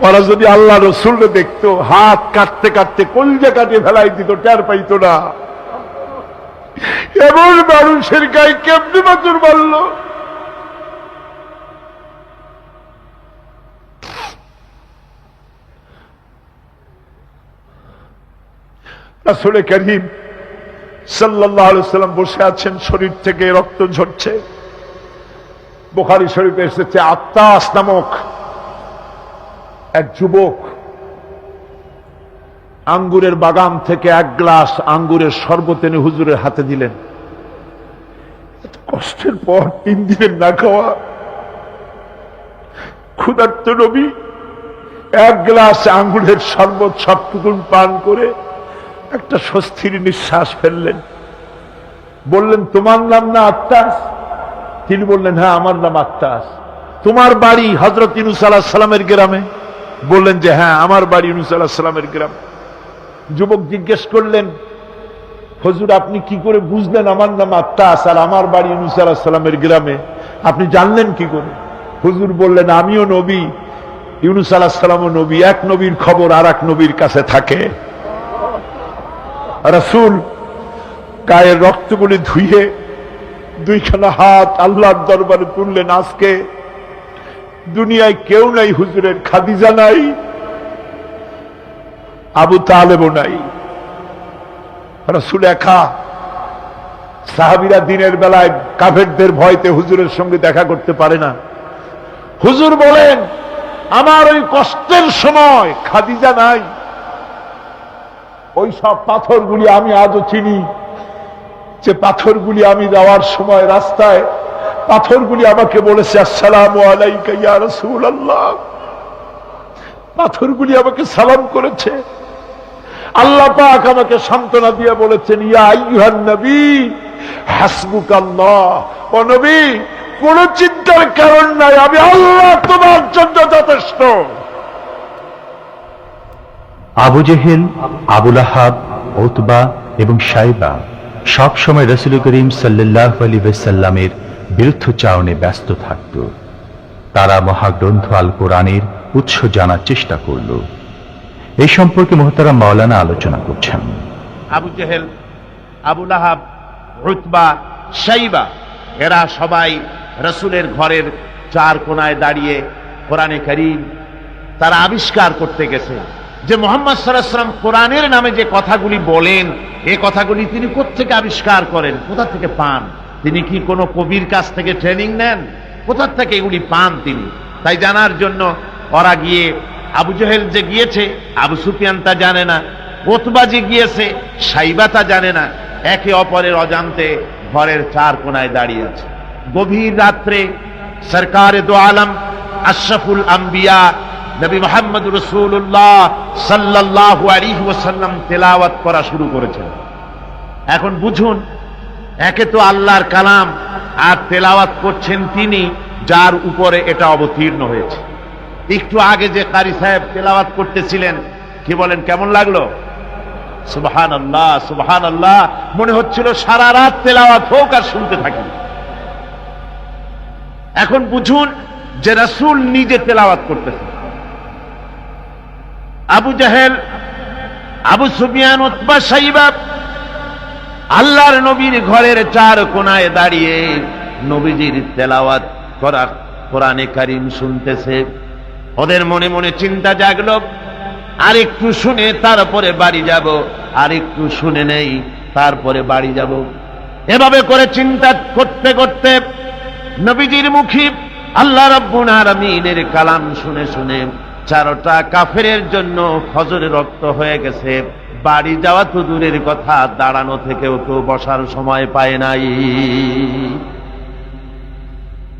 ওরা যদি আল্লাহ রসুলকে দেখতো, হাত কাটতে কাটতে কলিজা কাটিয়ে ফেলাই দিত, টের পাইত না। এমন মানুষের গায়ে কেমনি পাথর মারল। রাসূল কারীম সাল্লাল্লাহু আলাইহি ওয়াসাল্লাম বসে আছেন, শরীর থেকে রক্ত ঝরছে। বুখারী শরীফে এসেছে, আত্তাস নামক এক যুবক আঙ্গুরের বাগান থেকে এক গ্লাস আঙ্গুরের শরবত এনে হুজুরের হাতে দিলেন। এত কষ্টের পর 3 দিনের না খাওয়া ক্ষুধার্ত নবী এক গ্লাস আঙ্গুরের শরবত সবটুকুন পান করে একটা স্বস্তির নিঃশ্বাস ফেললেন। বললেন, তোমার নাম না আত্তাস? তিনি বললেন, হ্যাঁ আমার নাম আত্তাস। তোমার বাড়ি হযরত ইউনূস আলাইহিস সালামের গ্রামে? বললেন যে হ্যাঁ আমার বাড়ি ইউনূস আলাইহিস সালামের গ্রামে। যুবক জিজ্ঞেস করলেন, হুজুর আপনি কি করে বুঝলেন আমার নাম আত্তাস আর আমার বাড়ি ইউনূস আলাইহিস সালামের গ্রামে? আপনি জানলেন কি করে? হুজুর বললেন, আমিও নবী, ইউনূস আলাইহিস সালামও নবী, এক নবীর খবর আর এক নবীর কাছে থাকে। রাসূল গায়ের রক্তগুলি ধুয়ে 2খানা হাত আল্লাহর দরবারে তুললেন। আজকে দুনিয়ায় কেউ নাই হুজুরের, খাদিজা নাই, আবু তালেবও নাই, রাসূল একা। সাহাবীরা দিনের বেলায় কাফেরদের ভয়তে হুজুরের সঙ্গে দেখা করতে পারে না। হুজুর বলেন, আমার ওই কষ্টের সময় খাদিজা নাই। ওই সব পাথরগুলি আমি আজও চিনি, যে পাথরগুলি আমি যাওয়ার সময় রাস্তায় পাথরগুলি আমাকে বলেছে, আসসালামু আলাইকা ইয়া রাসূলুল্লাহ। পাথরগুলি আমাকে সালাম করেছে। আল্লাহ পাক আমাকে সান্ত্বনা দিয়ে বলেছেন, ইয়া আইয়ুহান নবী হাসবুকাল্লাহ। ও নবী, কোন চিন্তার কারণ নাই, আমি আল্লাহ তোমার জন্য যথেষ্ট। আবু জেহেল, আবু লাহাব, উতবা এবং শাইবা সব সময় রাসূল করিম সাল্লাল্লাহু আলাইহি ওয়াসাল্লামের বিরুদ্ধচারণে ব্যস্ত থাকত। তারা মহাগ্রন্থ আল কোরআনের উৎস জানার চেষ্টা করল। এই সম্পর্কে মুহতারাম মাওলানা আলোচনা করছেন। আবু জেহেল, আবু লাহাব, উতবা, শাইবা এরা সবাই রাসূলের ঘরের 4 কোণায় দাঁড়িয়ে কোরআনে কারীম তারা আবিষ্কার করতে গেছে যে মুহাম্মদ সাল্লাল্লাহু আলাইহি ওয়াসাল্লাম কোরআনের নামে যে কথাগুলি বলেন, এই কথাগুলি তিনি কোত্থেকে আবিষ্কার করেন, কোথা থেকে পান? তিনি কি কোনো কবির কাছ থেকে ট্রেনিং নেন? কোথা থেকে এগুলি পান তিনি? তাই জানার জন্য ওরা গিয়ে, আবু জেহেল যে গিয়েছে আবু সুফিয়ান তা জানে না, উতবা যে গিয়েছে শাইবা তা জানে না, একে অপরের অজান্তে ঘরের 4 কোণায় দাঁড়িয়ে আছে। গভীর রাত্রে সরকারে দো আলম আশরাফুল আম্বিয়া নবী মুহাম্মদ রাসূলুল্লাহ সাল্লাল্লাহু আলাইহি ওয়াসাল্লাম তেলাওয়াত করা শুরু করেছেন। এখন বুঝুন, একে তো আল্লাহর কালাম আর তেলাওয়াত করছেন তিনি যার উপরে এটা অবতীর্ণ হয়েছে। একটু আগে যে কারি সাহেব তেলাওয়াত করতেছিলেন, কি বলেন, কেমন লাগলো? সুবহানাল্লাহ, সুবহানাল্লাহ, মনে হচ্ছিল সারা রাত তেলাওয়াত হোক আর শুনতে থাকি। এখন বুঝুন যে রাসূল নিজে তেলাওয়াত করতেছেন। আবু জেহেল, আবু সুফিয়ান, উতবা, শাইবা আল্লাহর নবীর ঘরের 4 কোণায় দাঁড়িয়ে নবীজির তেলাওয়াত করা কোরআনে কারীম শুনতেছে। ওদের মনে মনে চিন্তা জাগলো, আরেকটু শুনে তারপরে বাড়ি যাব, আরেকটু শুনে নেই তারপরে বাড়ি যাব। এভাবে করে চিন্তা করতে করতে নবীজির মুখে আল্লাহ রাব্বুল আলামিনের কালাম শুনে শুনে 4টা কাফেরের জন্য ফজরে রক্ত হয়ে গেছে। বাড়ি যাওয়া তো দূরের কথা, দাঁড়ানো থেকেও তো বসার সময় পায় নাই।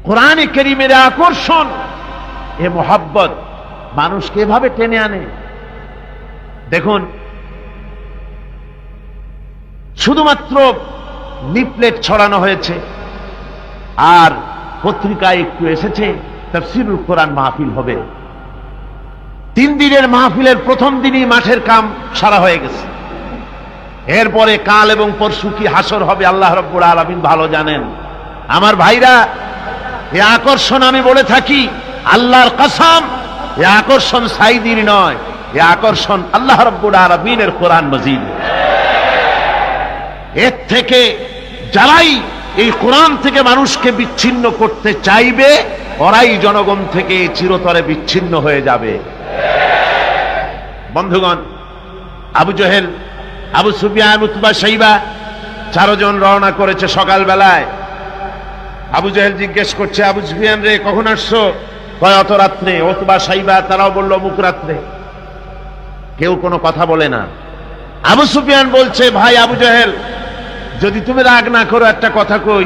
কোরআনে কারীমের আকর্ষণ, এ মোহাব্বত মানুষকে এভাবে টেনে আনে। দেখুন, শুধুমাত্র লিফলেট ছড়ানো হয়েছে আর পত্রিকায় একটু এসেছে তাফসীরুল কোরআন মাহফিল হবে। 3 দিনের মাহফিলের প্রথম দিনই মাঠের কাম সারা হয়ে গেছে। এরপরে কাল এবং পরশু কি হাসর হবে আল্লাহ রাব্বুল আলামিন ভালো জানেন। আমার ভাইরা, এই আকর্ষণ আমি বলে থাকি আল্লাহর কসম, এই আকর্ষণ সাইদির নয়, এই আকর্ষণ আল্লাহ রাব্বুল আলামিনের কোরআন মাজিদ। এর থেকে যারাই এই কোরআন থেকে মানুষকে বিচ্ছিন্ন করতে চাইবে, ওরাই জনগণ থেকে চিরতরে বিচ্ছিন্ন হয়ে যাবে। বন্ধুগণ, আবু জেহেল, আবু সুফিয়ান, উতবা, শাইবা 4 জন রওনা করেছে সকালবেলায়। আবু জাহেল জিজ্ঞেস করছে, আবু সুফিয়ান রে কখন আসছো? কয় অত রাত্রে। ওতবা সাইবা তারাও বলল মুখ রাত্রে। কেউ কোনো কথা বলে না। আবু সুফিয়ান বলছে, ভাই আবু জাহেল, যদি তুমি রাগ না করো একটা কথা কই।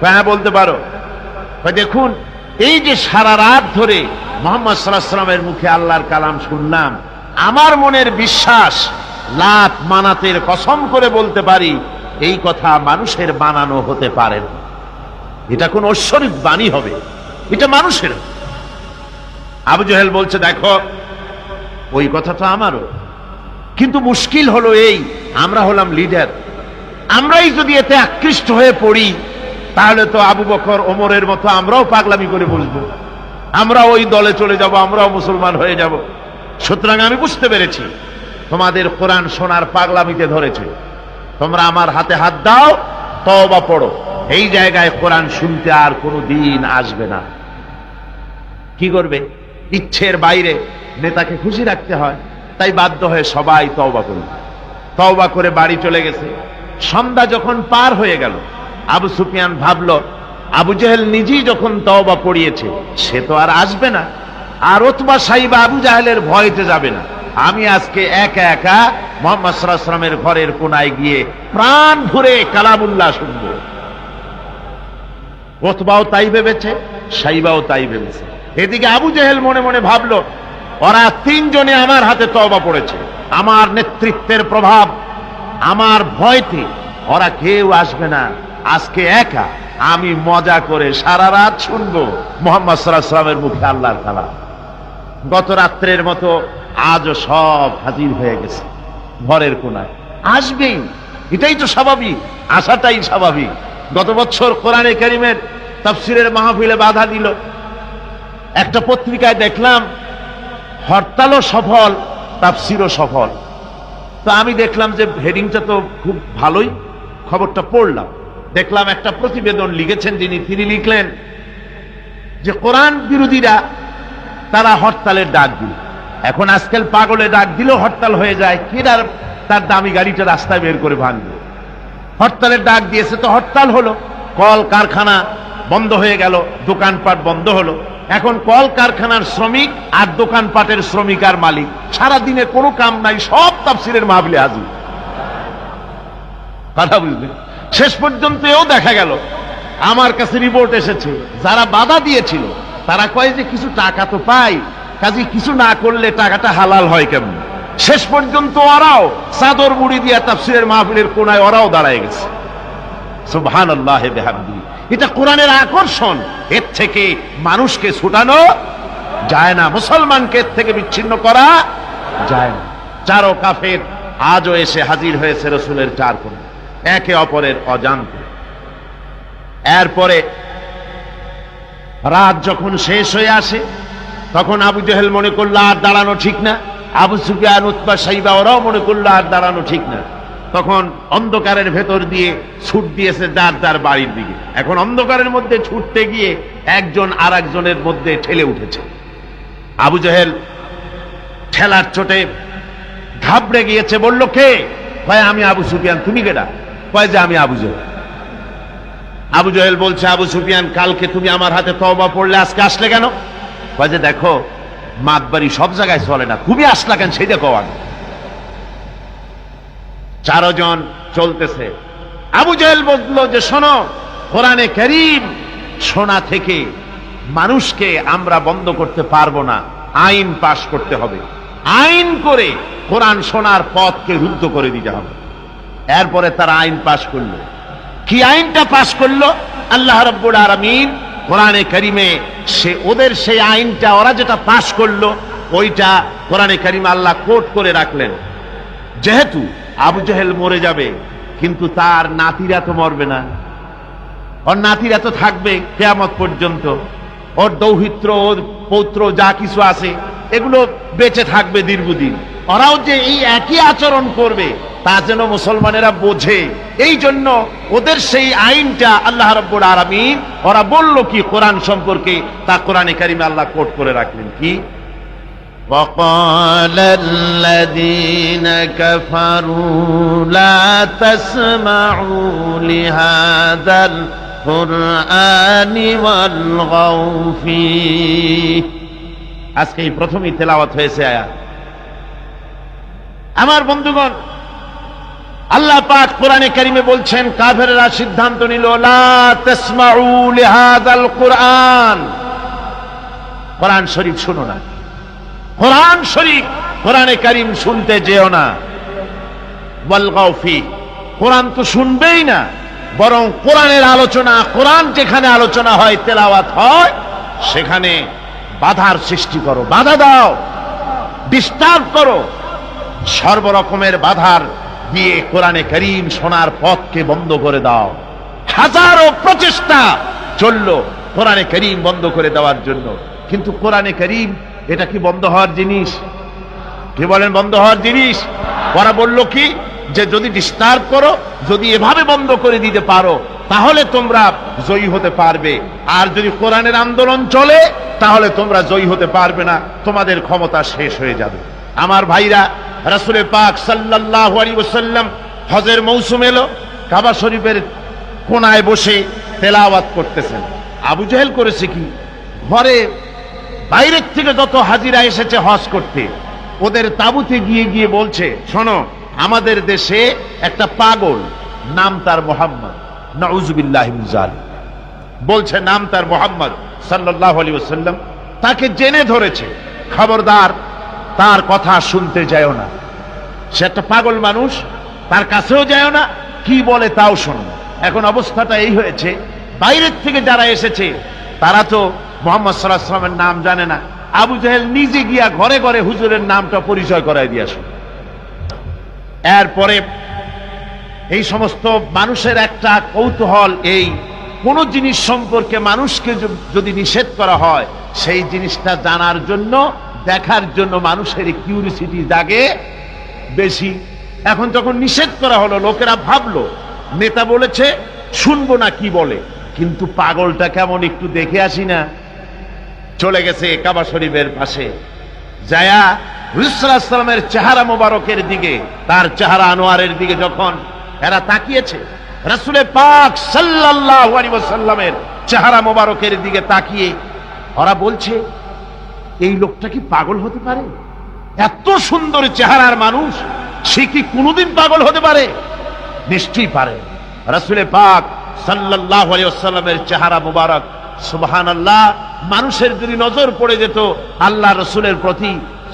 হ্যাঁ বলতে পারো। দেখুন, এই যে সারা রাত ধরে মুহাম্মদ সাল্লাল্লাহু আলাইহি ওয়াসাল্লামের মুখে আল্লাহর কালাম শুনলাম, আমার মনের বিশ্বাস, লাত মানাতের কসম করে বলতে পারি, এই কথা মানুষের বানানো হতে পারে না। এটা কোন ঐশ্বরিক বাণী হবে, এটা মানুষের। আবু জাহেল বলছে, দেখো ওই কথাটা আমারও, কিন্তু মুশকিল হলো এই, আমরা হলাম লিডার, আমরাই যদি এতে আকৃষ্ট হয়ে পড়ি, তাহলে তো আবু বকর ওমরের মতো আমরাও পাগলামি করে বসবো, আমরা ওই দলে চলে যাব, আমরাও মুসলমান হয়ে যাব। সুতরাং আমি বুঝতে পেরেছি তোমাদের কোরআন শোনার পাগলামিতে ধরেছে। তোমরা আমার হাতে হাত দাও, তওবা পড়ো। এই জায়গায় কোরআন শুনতে আর কোনো দিন আসবে না। কি করবে? ইচ্ছের বাইরে নেতাকে খুশি রাখতে হয়, তাই বাধ্য হয়ে সবাই তওবা করল। তওবা করে বাড়ি চলে গেছে। সন্ধ্যা যখন পার হয়ে গেল, আবু সুফিয়ান ভাবল, আবু জাহেল নিজেই যখন তওবা পড়িয়েছে, সে তো আর আসবে না, আর ওতবা সাইবা আবু জাহেলের ভয়তে যাবে না। আমি আজকে একা একা মুহাম্মদ সাল্লাল্লাহু আলাইহি ওয়াসাল্লামের ঘরের কোনায় গিয়ে প্রাণ ভরে কালামুল্লাহ শুনব। ওতবাও তাই ভেবেছে, সাইবাও তাই ভেবেছে। এদিকে আবু জাহেল মনে মনে ভাবল, ওরা তিনজনে আমার হাতে তওবা পড়েছে, আমার নেতৃত্বের প্রভাব, আমার ভয়তে ওরা কেউ আসবে না। আজকে একা আমি মজা করে সারা রাত শুনবো মুহাম্মদ সাল্লাল্লাহু আলাইহি ওয়াসাল্লামের মুখে আল্লাহর কালাম। গত রাত্রের মতো আজও সব হাজির হয়ে গেছে ঘরের কোনায়। আসবেই, এটাই তো স্বাভাবিক, আসাটাই স্বাভাবিক। গত বছর কোরআনে কারীমের তাফসীরের মাহফিলে বাধা দিল। একটা পত্রিকায় দেখলাম হরতালও সফল, তাফসীরও সফল। তো আমি দেখলাম যে হেডিংটা তো খুব ভালোই, খবরটা পড়লাম, দেখলাম একটা প্রতিবেদন লিখেছেন যিনি, তিনি লিখলেন যে কোরআন বিরোধীরা তারা হরতালের ডাক দিল। এখন আজকাল পাগলে ডাক দিলেও হরতাল হয়ে যায়, কি তার দামি গাড়িটা রাস্তায় বের করে ভাঙবে। হরতালের ডাক দিয়েছে তো হরতাল হলো, কল কারখানা বন্ধ হয়ে গেল, দোকানপাট বন্ধ হলো। এখন কল কারখানার শ্রমিক আর দোকানপাটের শ্রমিক আর মালিক, সারা দিনে কোনো কাম নাই, সব তাফসীরের মাহফিলে হাজির। কথা বুঝলেন? শেষ পর্যন্ত এও দেখা গেল, আমার কাছে রিপোর্ট এসেছে, যারা বাধা দিয়েছিল তারা কয় যে কিছু টাকা তো পাই, কাজে কিছু না করলে টাকাটা হালাল হয় কেমন। শেষ পর্যন্ত ওরাও চাদর মুড়ি দিয়া তাফসীরের মাহফিলের কোনায় ওরাও দাঁড়ায় গেছে। সুবহানাল্লাহ বিহামদিহি। এটা কোরআনের আকর্ষণ, এর থেকে মানুষকে ছুটানো যায় না, মুসলমানকে এর থেকে বিচ্ছিন্ন করা যায় না। চারো কাফের আজও এসে হাজির হয়েছে রাসূলের চার কোণে, একে অপরের অজান্তে। এরপরে রাত যখন শেষ হয়ে আসে, তখন আবু জাহেল মনে করলো আর দাঁড়ানো ঠিক না, আবু সুফিয়ান, উতবা, সাইবা ওরাও মনে করলো আর দাঁড়ানো ঠিক না। তখন অন্ধকারের ভেতর দিয়ে ছুট দিয়েছে যার যার বাড়ির দিকে। এখন অন্ধকারের মধ্যে ছুটতে গিয়ে একজন আর একজনের মধ্যে ঠেলে উঠেছে। আবু জাহেল ঠেলার চোটে ঘাবড়ে গিয়েছে। বলল, কে? কয়, আমি আবু সুফিয়ান। তুমি কেডা? কয় যে আমি আবু জাহেল। আবু জাহেল বলছে, আবু সুফিয়ান, কালকে তুমি আমার হাতে তওবা পড়লে, আজকে আসলে কেন? কয় যে দেখো, মাতবাড়ি সব জায়গায় চলে না, তুমি আসলা কেন সেই দেখো। আগে চারজন চলতেছে। আবু জাহেল বলল যে শোনো, কোরআনে কারীম শোনা থেকে মানুষকে আমরা বন্ধ করতে পারবো না, আইন পাশ করতে হবে। আইন করে কোরআন শোনার পথকে রুদ্ধ করে দিতে হবে। এরপরে তারা আইন পাশ করলো। কি আইনটা পাশ করলো? আল্লাহ রাব্বুল আলামিন কোরআনে কারীমে ওদের সেই আইনটা, ওরা যেটা পাশ করলো, ওইটা কোরআনে কারীমে আল্লাহ কোট করে রাখলেন। যেহেতু আবু জাহেল মরে যাবে, কিন্তু তার নাতিরা তো মরবে না, ওর নাতিরা তো থাকবে কিয়ামত পর্যন্ত। ওর দৌহিত্র, ওর পৌত্র যা কিছু আছে, এগুলো বেঁচে থাকবে দীর্ঘদিন। ওরাও যে এই একই আচরণ করবে তা যেন মুসলমানেরা বোঝে, এই জন্য ওদের সেই আইনটা আল্লাহ রাব্বুল আলামিন, ওরা বলল কি কোরআন সম্পর্কে, তা কোরআনে কারীমে আল্লাহ কোট করে রাখলেন। কি? وقال الذين كفروا لا تسمعوا لهذا কুরআনি ওয়ালগাউ ফীহ। আজকে এই প্রথমেই তেলাওয়াত হয়েছে আয়াত। আমার বন্ধুগণ, আল্লাহ পাক কোরআনে কারিমে বলছেন, কাফেররা সিদ্ধান্ত নিল, লা তাসমাউ লিহাযাল কুরআন, কোরআন শরীফ শুনো না, কোরআন শরীফ কোরআনে কারিম শুনতে যেও না। ওয়ালগাউ ফীহ, কোরআন তো শুনবেই না, বরং কোরআনের আলোচনা, কোরআন যেখানে আলোচনা হয়, তেলাওয়াত হয়, সেখানে বাধার সৃষ্টি করো, বাধা দাও, ডিস্টার্ব করো, সর্বরকমের বাধার দিয়ে কোরআনে কারীম শোনার পথকে বন্ধ করে দাও। হাজারো প্রচেষ্টা চলল কোরআনে কারীম বন্ধ করে দেওয়ার জন্য, কিন্তু কোরআনে কারীম এটা কি বন্ধ হওয়ার জিনিস? কি বলেন, বন্ধ হওয়ার জিনিস? ওরা বলল কি, যে যদি ডিস্টার্ব করো, যদি এভাবে বন্ধ করে দিতে পারো, তাহলে তোমরা জয়ী হতে পারবে, আর যদি কোরআনের আন্দোলন চলে, তাহলে তোমরা জয়ী হতে পারবে না, তোমাদের ক্ষমতা শেষ হয়ে যাবে। আমার ভাইরা, রাসূল পাক সাল্লাল্লাহু আলাইহি ওয়াসাল্লাম হজের মৌসুম এলো, কাবা শরীফের কোনায় বসে তেলাওয়াত করতেছেন। আবু জেহেল করেছে কি, ঘরে বাইরের থেকে যত হাজিরা এসেছে হজ করতে, ওদের তাঁবুতে গিয়ে গিয়ে বলছে, শোনো, আমাদের দেশে একটা পাগল, নাম তার মুহাম্মদ, নাউযুবিল্লাহি মিন যালিক, বলছে নাম তার মুহাম্মদ সাল্লাল্লাহু আলাইহি ওয়াসাল্লাম, তাকে জেনে ধরেছে, খবরদার তার কথা শুনতে যাও না, সে একটা পাগল মানুষ, তার কাছেও যাও না, কি বলে তাও শোনো না। এখন অবস্থাটা এই হয়েছে, বাইরের থেকে যারা এসেছে তারা তো মুহাম্মদ সাল্লাল্লাহু আলাইহি ওয়াসাল্লামের নাম জানে না। আবু জেহেল নিজে গিয়া ঘরে ঘরে হুজুরের নামটা পরিচয় করায় দিয়ে আসে। এরপরে এই সমস্ত মানুষের একটা কৌতূহল, এই কোন জিনিস সম্পর্কে মানুষকে যদি নিষেধ করা হয়, সেই জিনিসটা জানার জন্য, দেখার জন্য মানুষের কিউরিসিটি জাগে বেশি। এখন যখন নিষেধ করা হলো, লোকেরা ভাবলো নেতা বলেছে, শুনবো না কি বলে, কিন্তু পাগলটা কেমন একটু দেখে আসি না। চলে গেছে কাবা শরীফের পাশে, যায়া রাসূল সাল্লাল্লাহু আলাইহি ওয়াসাল্লামের চেহারা মোবারকের দিকে, তার চেহারা আনোয়ারের দিকে যখন এরা তাকিয়েছে, রাসূল পাক সাল্লাল্লাহু আলাইহি ওয়াসাল্লামের চেহারা মোবারকের দিকে তাকিয়ে ওরা বলছে, এই লোকটা কি পাগল হতে পারে? এত সুন্দর চেহারার মানুষ, সে কি কোনোদিন পাগল হতে পারে? নিশ্চয়ই পারে। রাসূল পাক সাল্লাল্লাহু আলাইহি ওয়াসাল্লামের চেহারা মোবারক, সুবহানাল্লাহ, মানুষের যদি নজর পড়ে যেত আল্লাহ রসুলের প্রতি,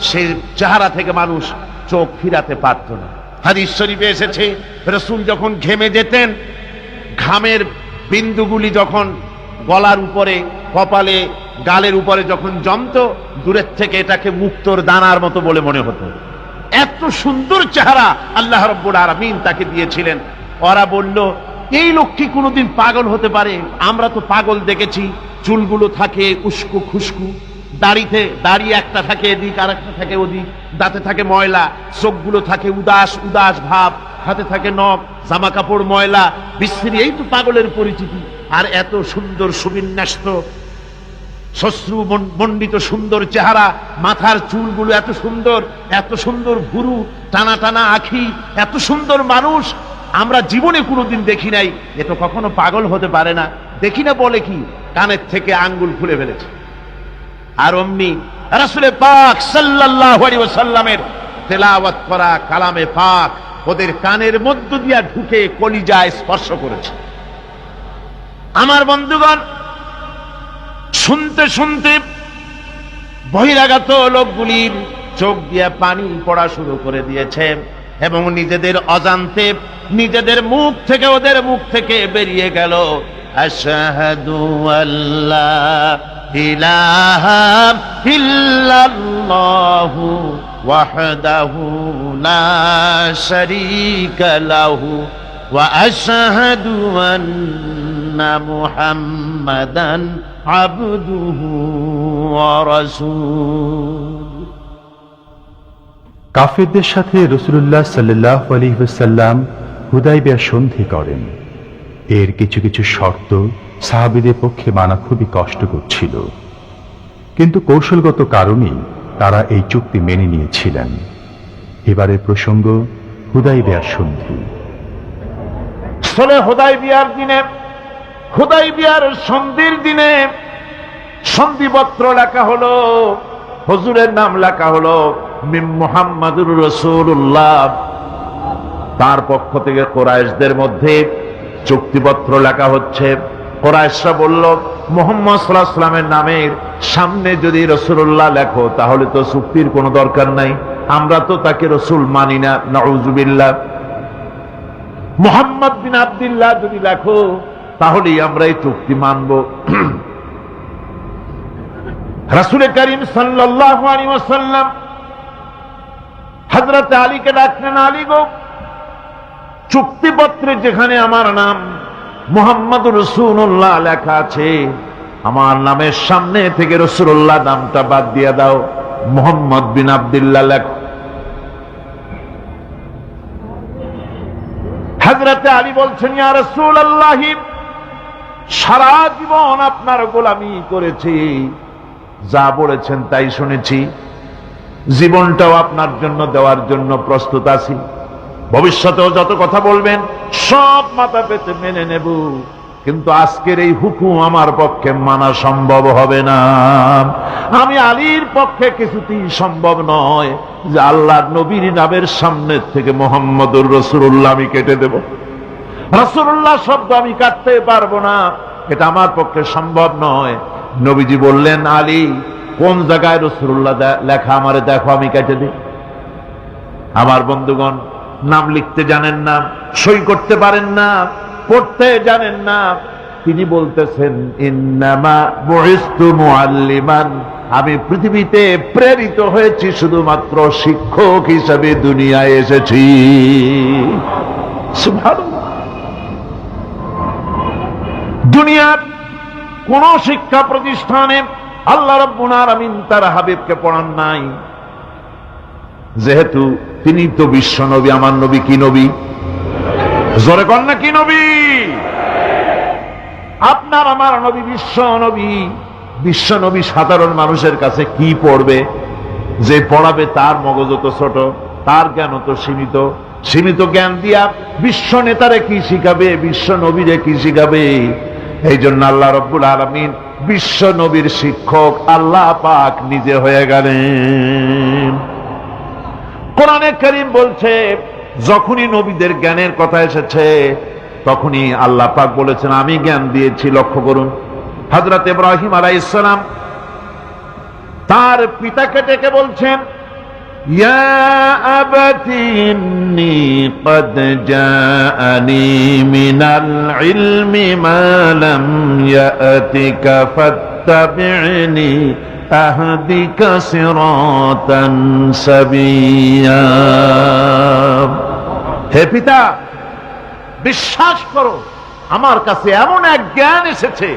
সেই চেহারা থেকে মানুষ চোখ ফিরাতে পারত না। হাদিস শরীফে এসেছে, রসুল যখন ঘেমে যেতেন, ঘামের বিন্দুগুলি যখন গলার উপরে, কপালে, গালের উপরে যখন জমতো, দূরের থেকে এটাকে মুক্তোর দানার মতো বলে মনে হতো। এত সুন্দর চেহারা আল্লাহ রাব্বুল আলামিন তাকে দিয়েছিলেন। ওরা বলল, এই লোক কি কোনোদিন পাগল হতে পারে? আমরা তো পাগল দেখেছি, চুলগুলো থাকে উস্কু খুস্কু, দাড়ি একটা থাকে এদিক আর একটা থাকে ওদিক, দাঁতে থাকে ময়লা, চোখগুলো থাকে উদাস উদাস ভাব, হাতে থাকে নখ, জামা কাপড় ময়লা বিশ্রী, এই তো পাগলের পরিচিতি। আর এত সুন্দর সুবিন্যস্ত, শ্মশ্রু মণ্ডিত সুন্দর চেহারা, মাথার চুলগুলো এত সুন্দর ভুরু, টানা টানা আঁখি, এত সুন্দর মানুষ আমরা জীবনে কোনোদিন দেখি নাই। এ তো কখনো পাগল হতে পারে না। দেখি না বলে কি, কানের থেকে আঙ্গুল খুলে ফেলেছে। আর অমনি রাসূল পাক সাল্লাল্লাহু আলাইহি ওয়াসাল্লামের তেলাওয়াত করা কালামে পাক ওদের কানের মধ্য দিয়া ঢুকে কলিজায় স্পর্শ করেছে। আমার বন্ধুগণ, শুনতে শুনতে বহিরাগত লোকগুলির চোখ দিয়া পানি পড়া শুরু করে দিয়েছে, এবং নিজেদের অজান্তে নিজেদের মুখ থেকে, ওদের মুখ থেকে বেরিয়ে গেল, আশহাদু আল্লা ইলাহা ইল্লাল্লাহু ওয়াহদাহু লা শারীকা লাহু ওয়া আশহাদু আন্না মুহাম্মাদান আবদুহু ওয়া রাসূলুহু। কাফেরদের সাথে রাসূলুল্লাহ সাল্লাল্লাহু আলাইহি ওয়াসাল্লাম হুদায়বিয়া সন্ধি করেন। এর কিছু কিছু শর্ত সাহাবীদের পক্ষে মানা খুবই কষ্টকর ছিল, কিন্তু কৌশলগত কারণেই তারা এই চুক্তি মেনে নিয়েছিলেন। এবারের প্রসঙ্গ হুদায়বিয়ার সন্ধি। হুদায়বিয়ার দিনে হুদাইবিয়ার সন্ধির দিনে সন্ধিপত্র লেখা হলো, হুজুরের নাম লেখা হলো মিন মুহাম্মাদুর রাসূলুল্লাহ। তার পক্ষ থেকে কুরাইশদের মধ্যে চুক্তিপত্র লেখা হচ্ছে। কুরাইশরা বলল, মুহাম্মদ সাল্লাল্লাহু আলাইহি ওয়াসাল্লামের নামের সামনে যদি রাসূলুল্লাহ লেখো তাহলে তো চুক্তির কোনো দরকার নাই, আমরা তো তাকে রাসূল মানি না, নাউযুবিল্লাহ। মুহাম্মদ বিন আব্দুল্লাহ যদি লেখো তাহলেই আমরা এই চুক্তি মানব। রাসূল করিম সাল্লাল্লাহু আলাইহি ওয়াসাল্লাম হযরত আলীকে ডাকলেন, আলী গো, চুক্তিপত্রে যেখানে আমার নাম মুহাম্মদুর রাসূলুল্লাহ লেখা আছে, আমার নামের সামনে থেকে রাসূলুল্লাহ নামটা বাদ দিয়ে দাও, মুহাম্মদ বিন আব্দুল্লাহ লেখো। হযরত আলী বলছেন, ইয়া রাসূলুল্লাহ, সারা জীবন আপনার গোলামি করেছি, যা বলেছেন তাই শুনেছি, জীবনটাও আপনার জন্য দেওয়ার জন্য প্রস্তুত আছি, ভবিষ্যতেও যত কথা বলবেন সব মাথা পেতে মেনে নেব, কিন্তু আজকের এই হুকুম আমার পক্ষে মানা সম্ভব হবে না। আমি আলীর পক্ষে কিছুতেই সম্ভব নয় যে আল্লাহর নবীর নামের সামনে থেকে মুহাম্মদুর রাসূলুল্লাহ আমি কেটে দেব। রাসূলুল্লাহ শব্দ আমি কাটতে পারবো না, এটা আমার পক্ষে সম্ভব নয়। নবীজি বললেন, আলী, কোন জায়গায় রাসূলুল্লাহ লেখা আমারে দেখো, আমি কেটে দিই। আমার বন্ধুগণ, নাম লিখতে জানেন না, সই করতে পারেন না, পড়তে জানেন না, তিনি বলতেছেন, ইন্নামা বুইসতু মুআল্লিমান, আমি পৃথিবীতে প্রেরিত হয়েছি শুধুমাত্র শিক্ষক হিসেবে দুনিয়ায় এসেছি। সুবহানাল্লাহ। দুনিয়ার কোন শিক্ষা প্রতিষ্ঠানে আল্লাহ রাব্বুল আলামিন তার হাবিবকে পড়ান নাই, যেহেতু তিনি তো বিশ্ব নবী। আমার নবী কি নবী? জোরে কন না, কি নবী? আপনার আমার নবী বিশ্ব নবী। বিশ্ব নবী সাধারণ মানুষের কাছে কি পড়বে? যে পড়াবে তার মগজ তো ছোট, তার জ্ঞান তো সীমিত। সীমিত জ্ঞান দিয়া বিশ্ব নেতারে কি শিখাবে, বিশ্ব নবীরে কি শিখাবে? এই জন্য আল্লাহ রাব্বুল আলামিন বিশ্ব নবীর শিক্ষক আল্লাহ পাক নিজে হয়ে গেলেন। কোরআনে কারীম বলছে, যখনই নবীদের জ্ঞানের কথা এসেছে তখনই আল্লাহ পাক বলেছেন আমি জ্ঞান দিয়েছি। লক্ষ্য করুন, হযরত ইব্রাহিম আলাইহিস সালাম তার পিতাকে ডেকে বলছেন, ইয়া আবাতি ইন্নী ক্বাদ জাআনি মিনাল ইলমি মা লাম ইয়াতিকা ফাত্তাবি'নি আহদিকা সিরাতান সাবিয়্যা। হে পিতা, বিশ্বাস করো, আমার কাছে এমন এক জ্ঞান এসেছে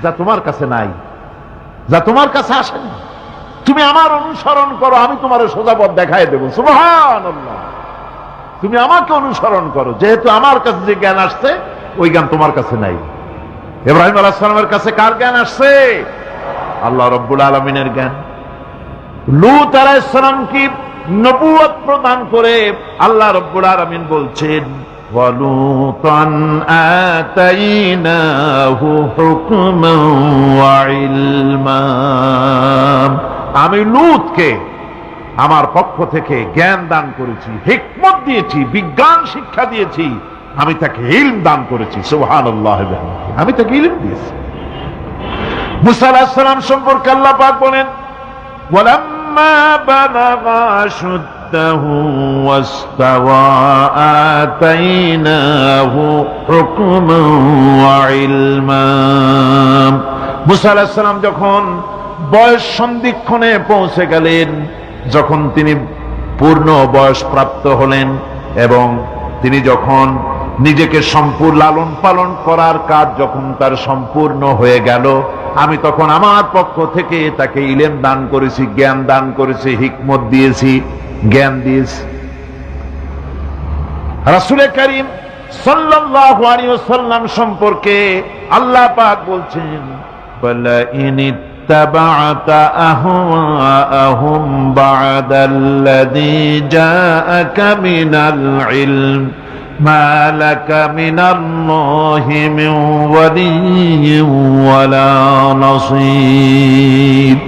যা তোমার কাছে নাই, যা তোমার কাছে আসেনি। তুমি আমার অনুসরণ করো, আমি তোমার সোজা পথ দেখাই দেব। সুবহানাল্লাহ। তুমি আমাকে অনুসরণ করো, যেহেতু আমার কাছে যে জ্ঞান আসছে ওই জ্ঞান তোমার কাছে নাই। ইব্রাহিম আলাইহিস সালামের কাছে কার জ্ঞান আসছে? আল্লাহ রাব্বুল আলামিনের জ্ঞান। লূত আলাইহিস সালাম কি নবুয়ত প্রদান করে আল্লাহ রাব্বুল আলামিন বলছেন, ওয়ালুতান আতাইনাহু হুকমান ওয়া ইলমা। আমি লূতকে আমার পক্ষ থেকে জ্ঞান দান করেছি, হিকমত দিয়েছি, বিজ্ঞান শিক্ষা দিয়েছি, আমি তাকে ইলম দান করেছি। সুবহানাল্লাহ। আমি তাকে ইলম দিয়েছি। মুসা আলাইহিস সালাম সম্পর্কে আল্লাহ পাক বলেন, ওয়ালাম্মা বালাগা আশুদ্দাহু ওয়াস্তাওয়া আতাইনাহু হুকমান ওয়া ইলমা। মুসা আলাইহিস সালাম যখন বয়স সন্ধিক্ষণে পৌঁছে গেলেন, যখন তিনি পূর্ণ বয়স প্রাপ্ত হলেন এবং তিনি যখন নিজেকে সম্পূর্ণ লালন পালন করার কাজ যখন তার সম্পূর্ণ হয়ে গেল, আমি তখন আমার পক্ষ থেকে তাকে ইলম দান করেছি, জ্ঞান দান করেছি, হিকমত দিয়েছি, জ্ঞান দিয়েছি। রাসূল করিম সাল্লাল্লাহু আলাইহি ওয়াসাল্লাম সম্পর্কে আল্লাহ পাক বলছেন, বালা ইনিত্তাবা'তা আহওয়াআহুম বা'দাল্লাযী জাআকা মিনাল ইলম মা লাকা মিনাল্লাহি মিন ওয়ালিয়্যিন ওয়ালা নাসীর।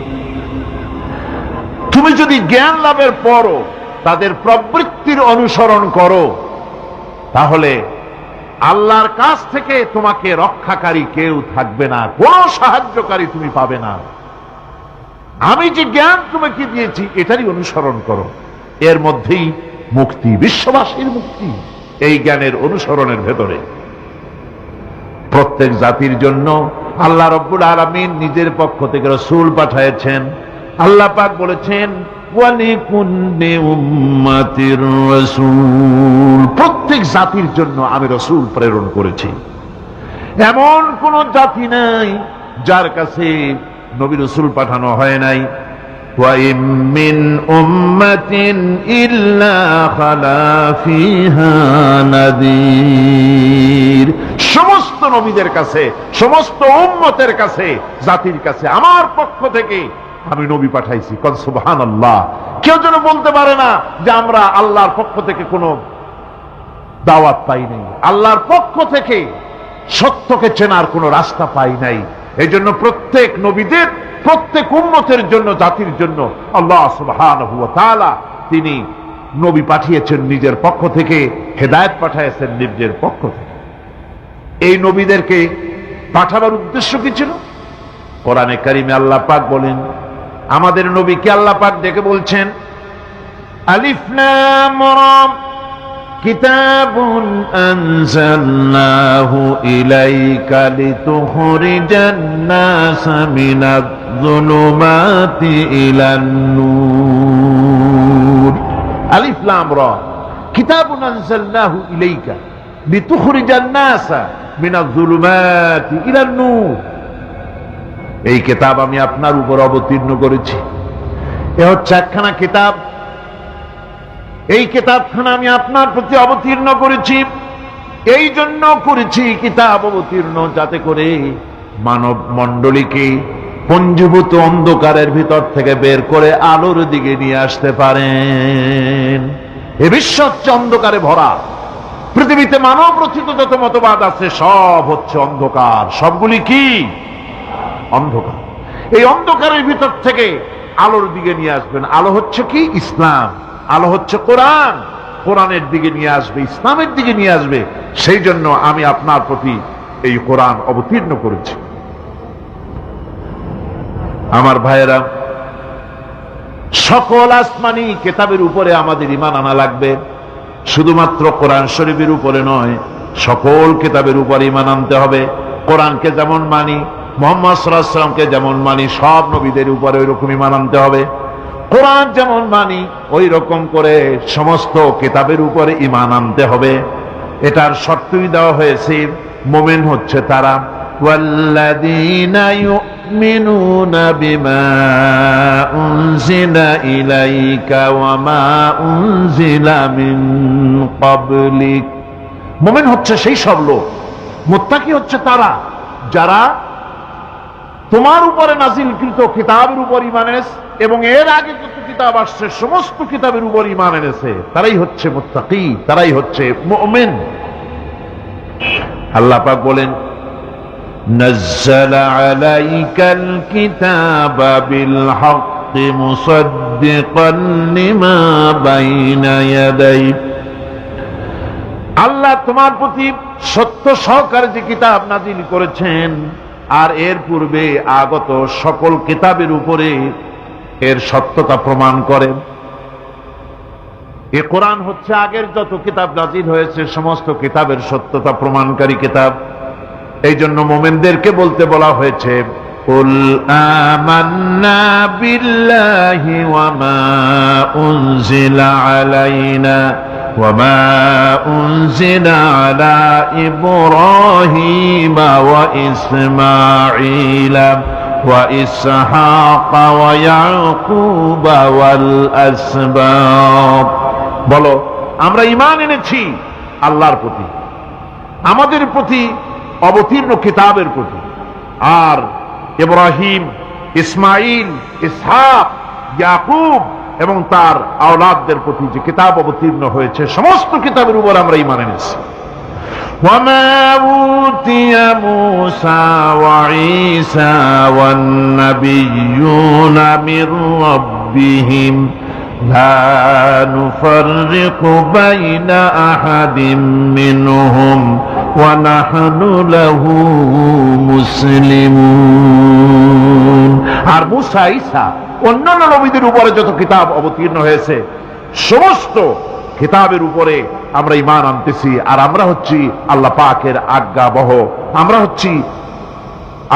তুমি যদি জ্ঞান লাভের পরও তাদের প্রবৃত্তির অনুসরণ করো, তাহলে আল্লাহর কাছ থেকে তোমাকে রক্ষাকারী কেউ থাকবে না, কোনো সাহায্যকারী তুমি পাবে না। আমি যে জ্ঞান তোমাকে দিয়েছি এটারই অনুসরণ করো, এর মধ্যেই মুক্তি, বিশ্ববাসীর মুক্তি এই জ্ঞানের অনুসরণের ভেতরে। প্রত্যেক জাতির জন্য আল্লাহ রাব্বুল আলামিন নিজের পক্ষ থেকে রাসূল পাঠিয়েছেন। আল্লাহ পাক বলেছেন ওয়ালিকুল্লি উম্মাতির রাসূল, প্রত্যেক জাতির জন্য আমি রাসূল প্রেরণ করেছি। এমন কোন জাতি নাই যার কাছে নবী রাসূল পাঠানো হয় নাই। ওয়া ইম মিন উম্মাতিন ইল্লা খালা ফিহা নাযীর, সমস্ত নবীদের কাছে, সমস্ত উম্মতের কাছে, জাতির কাছে আমার পক্ষ থেকে আমি নবী পাঠাইছি। কন সুবহানাল্লাহ। কেউ যেন বলতে পারে না যে আমরা আল্লাহর পক্ষ থেকে কোনো দাওয়াত পাই নাই, আল্লাহর পক্ষ থেকে সত্যকে চেনার কোনো রাস্তা পাই নাই। এই জন্য প্রত্যেক নবীদের, প্রত্যেক উম্মতের জন্য, জাতির জন্য আল্লাহ সুবহানাহু ওয়া তাআলা তিনি নবী পাঠিয়েছেন নিজের পক্ষ থেকে, হেদায়েত পাঠিয়েছেন নিজের পক্ষ থেকে। এই নবীদেরকে পাঠাবার উদ্দেশ্য কি ছিল? কোরআনে কারিমে আল্লাহ পাক বলেন, আমাদের নবীকে আল্লাহ পাক ডেকে বলছেন আলিফ লাম রা কিতাবুন আনজালনাহু ইলাইকা লিতুখরিজান নাসা মিনাজ যুলুমাতি ইলান নূর। আলিফ লাম রা কিতাবুন আনজালনাহু ইলাইকা লিতুখরিজান নাসা মিনাজ যুলুমাতি ইলান নূর। এই কিতাব আমি আপনার উপর অবতীর্ণ করেছি। এ হচ্ছে একখানা কিতাব, এই কিতাবখানা আমি আপনার প্রতি অবতীর্ণ করেছি। এই জন্য করেছি কিতাব অবতীর্ণ, যাতে করে মানব মণ্ডলীকে পঞ্জীভূত অন্ধকারের ভিতর থেকে বের করে আলোর দিকে নিয়ে আসতে পারেন। এ বিশ্ব হচ্ছে অন্ধকারে ভরা। পৃথিবীতে মানব রচিত যত মতবাদ আছে সব হচ্ছে অন্ধকার। সবগুলি কি? অন্ধকার। এই অন্ধকারের ভিতর থেকে আলোর দিকে নিয়ে আসবেন। আলো হচ্ছে কি? ইসলাম। আলো হচ্ছে কোরআন। কোরআনের দিকে নিয়ে আসবে, ইসলামের দিকে নিয়ে আসবে। সেই জন্য আমি আপনার প্রতি এই কোরআন অবতীর্ণ করেছি। আমার ভাইয়েরা, সকল আসমানি কিতাবের উপরে আমাদের ঈমান আনা লাগবে। শুধুমাত্র কোরআন শরীফের উপরে নয়, সকল কিতাবের উপরে ঈমান আনতে হবে। কোরআনকে যেমন মানি, মুহাম্মদ সাল্লাল্লাহু আলাইহি ওয়াসাল্লামকে যেমন মানি, সব নবীদের উপরে ওই রকম ঈমান আনতে হবে। কোরআন যেমন মানি ওই রকম করে সমস্ত কিতাবের উপরে ঈমান আনতে হবে। এটার শর্তই দেওয়া হয়েছে, মুমিন হচ্ছে তারা ওয়াল্লাযীনা ইউমিনুনা বিমা উনজিলা ইলাইকা ওয়া মা উনজিলা মিন ক্বাবলিক। মুমিন হচ্ছে সেই সব লোক, মুত্তাকি হচ্ছে তারা যারা তোমার উপরে নাজিলকৃত কিতাবের উপর ঈমান এনেছে এবং এর আগে যত কিতাব আসছে সমস্ত কিতাবের উপর ঈমান এনেছে, তারাই হচ্ছে মুত্তাকি, তারাই হচ্ছে মুমিন। আল্লাহ পাক বলেন নাজ্জালা আলাইকাল কিতাবা বিল হাক্কি মুসাদ্দিকান লিমা বাইনা ইয়াদাইহি। আল্লাহ তোমার প্রতি সত্য সহকারে যে কিতাব নাজিল করেছেন আর এর পূর্বে আগত সকল কিতাবের উপরে এর সত্যতা প্রমাণ করেন। এ কোরআন হচ্ছে আগের যত কিতাব নাজিল হয়েছে সমস্ত কিতাবের সত্যতা প্রমাণকারী কিতাব। এই জন্য মুমিনদেরকে বলতে বলা হয়েছে কুল আমান্না বিল্লাহি ওয়া মা উনজিলা আলাইনা ওয়া মা উনজিলা আলা ইব্রাহিমা ওয়া ইসমাঈলা ওয়া ইসহাকা ওয়া ইয়াকুবা ওয়াল আসবাত। বলো আমরা ঈমান এনেছি আল্লাহর প্রতি, আমাদের প্রতি অবতীর্ণ কিতাবের প্রতি, আর ইব্রাহিম, ইসমাইল, ইসহাক, ইয়াকুব এবং তার আওলাদদের প্রতি যে কিতাব অবতীর্ণ হয়েছে সমস্ত কিতাবের উপর আমরা ঈমান এনেছি। وما أوتي موسى وعيسى والنبيون من ربهم لا نفرق بين أحد منهم ونحن له مسلمون। আর মুসা ঈসা অন্যান্য নবীদের উপরে যত কিতাব অবতীর্ণ হয়েছে সমস্ত কিতাবের উপরে আমরা ঈমান আনতেছি, আর আমরা হচ্ছি আল্লাহ পাকের আজ্ঞাবহ, আমরা হচ্ছি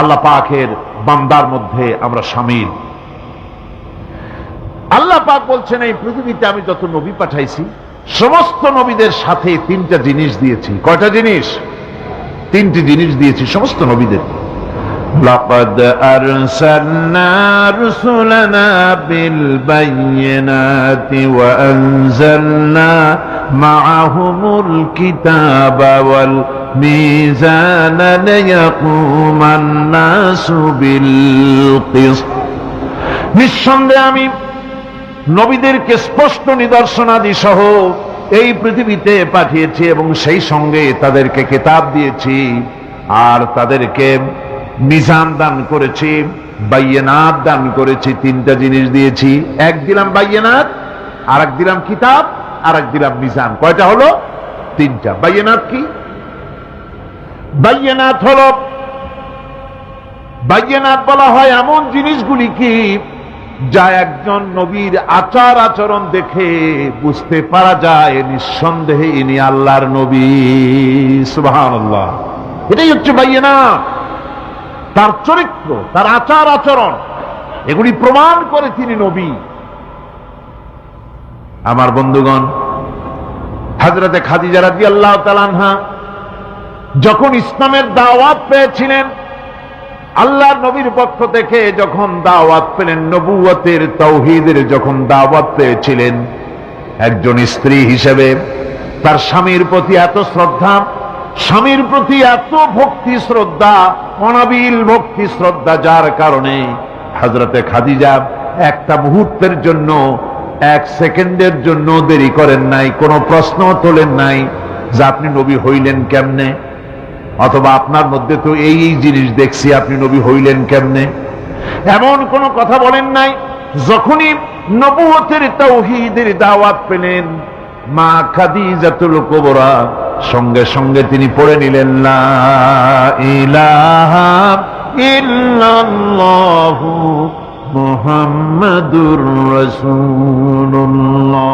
আল্লাহ পাকের বান্দার মধ্যে আমরা শামিল। আল্লাহ পাক বলছেন এই পৃথিবীতে আমি যত নবী পাঠাইছি সমস্ত নবীদের সাথে তিনটা জিনিস দিয়েছি। কয়টা জিনিস? তিনটি জিনিস দিয়েছি সমস্ত নবীদের। لقد أرسلنا رسلنا بالبينات وأنزلنا معهم الكتاب والميزان ليقوم الناس بالقسط। নিঃসন্দেহে আমি নবীদেরকে স্পষ্ট নিদর্শনাদি সহ এই পৃথিবীতে পাঠিয়েছি এবং সেই সঙ্গে তাদেরকে কিতাব দিয়েছি আর তাদেরকে মিজান দান করেছি, বাইয়িনাত দান করেছি। তিনটা জিনিস দিয়েছি, এক দিলাম বাইয়িনাত, আর এক দিলাম কিতাব, আর এক দিলাম মিজান। কয়টা হলো? তিনটা। বাইয়িনাত কি? বাইয়িনাত হলো, বাইয়িনাত বলা হয় এমন জিনিসগুলি কি যা একজন নবীর আচার আচরণ দেখে বুঝতে পারা যায় নিঃসন্দেহে ইনি আল্লাহর নবী। সুবহানাল্লাহ। এটাই হচ্ছে বাইয়িনাত। তার চরিত্র, তার আচার আচরণ এগুলি প্রমাণ করে তিনি নবী। আমার বন্ধুগণ, হযরতে খাদিজা রাদিয়াল্লাহু তাআলা আনহা যখন ইসলামের দাওয়াত পেয়েছিলেন, আল্লাহর নবীর পক্ষ থেকে যখন দাওয়াত পেলেন, নবুয়তের তাওহীদের যখন দাওয়াত পেয়েছিলেন, একজন স্ত্রী হিসেবে তার স্বামীর প্রতি এত শ্রদ্ধা, স্বামীর প্রতি এত ভক্তি শ্রদ্ধা, অনাবিল ভক্তি শ্রদ্ধা, যার কারণে হযরতে খাদিজা একটা মুহূর্তের জন্য, এক সেকেন্ডের জন্য দেরি করেন নাই, কোনো প্রশ্ন তোলেন নাই যে আপনি নবী হইলেন কেমনে, অথবা আপনার মধ্যে তো এই জিনিস দেখছি, আপনি নবী হইলেন কেমনে, এমন কোনো কথা বলেন নাই। যখনই নবুয়তের তাওহীদের দাওয়াত পেলেন, মা খাদিজাতুল কুবরা সঙ্গে সঙ্গে তিনি পড়ে নিলেন লা ইলাহা ইল্লাল্লাহু মুহাম্মাদুর রাসূলুল্লাহ।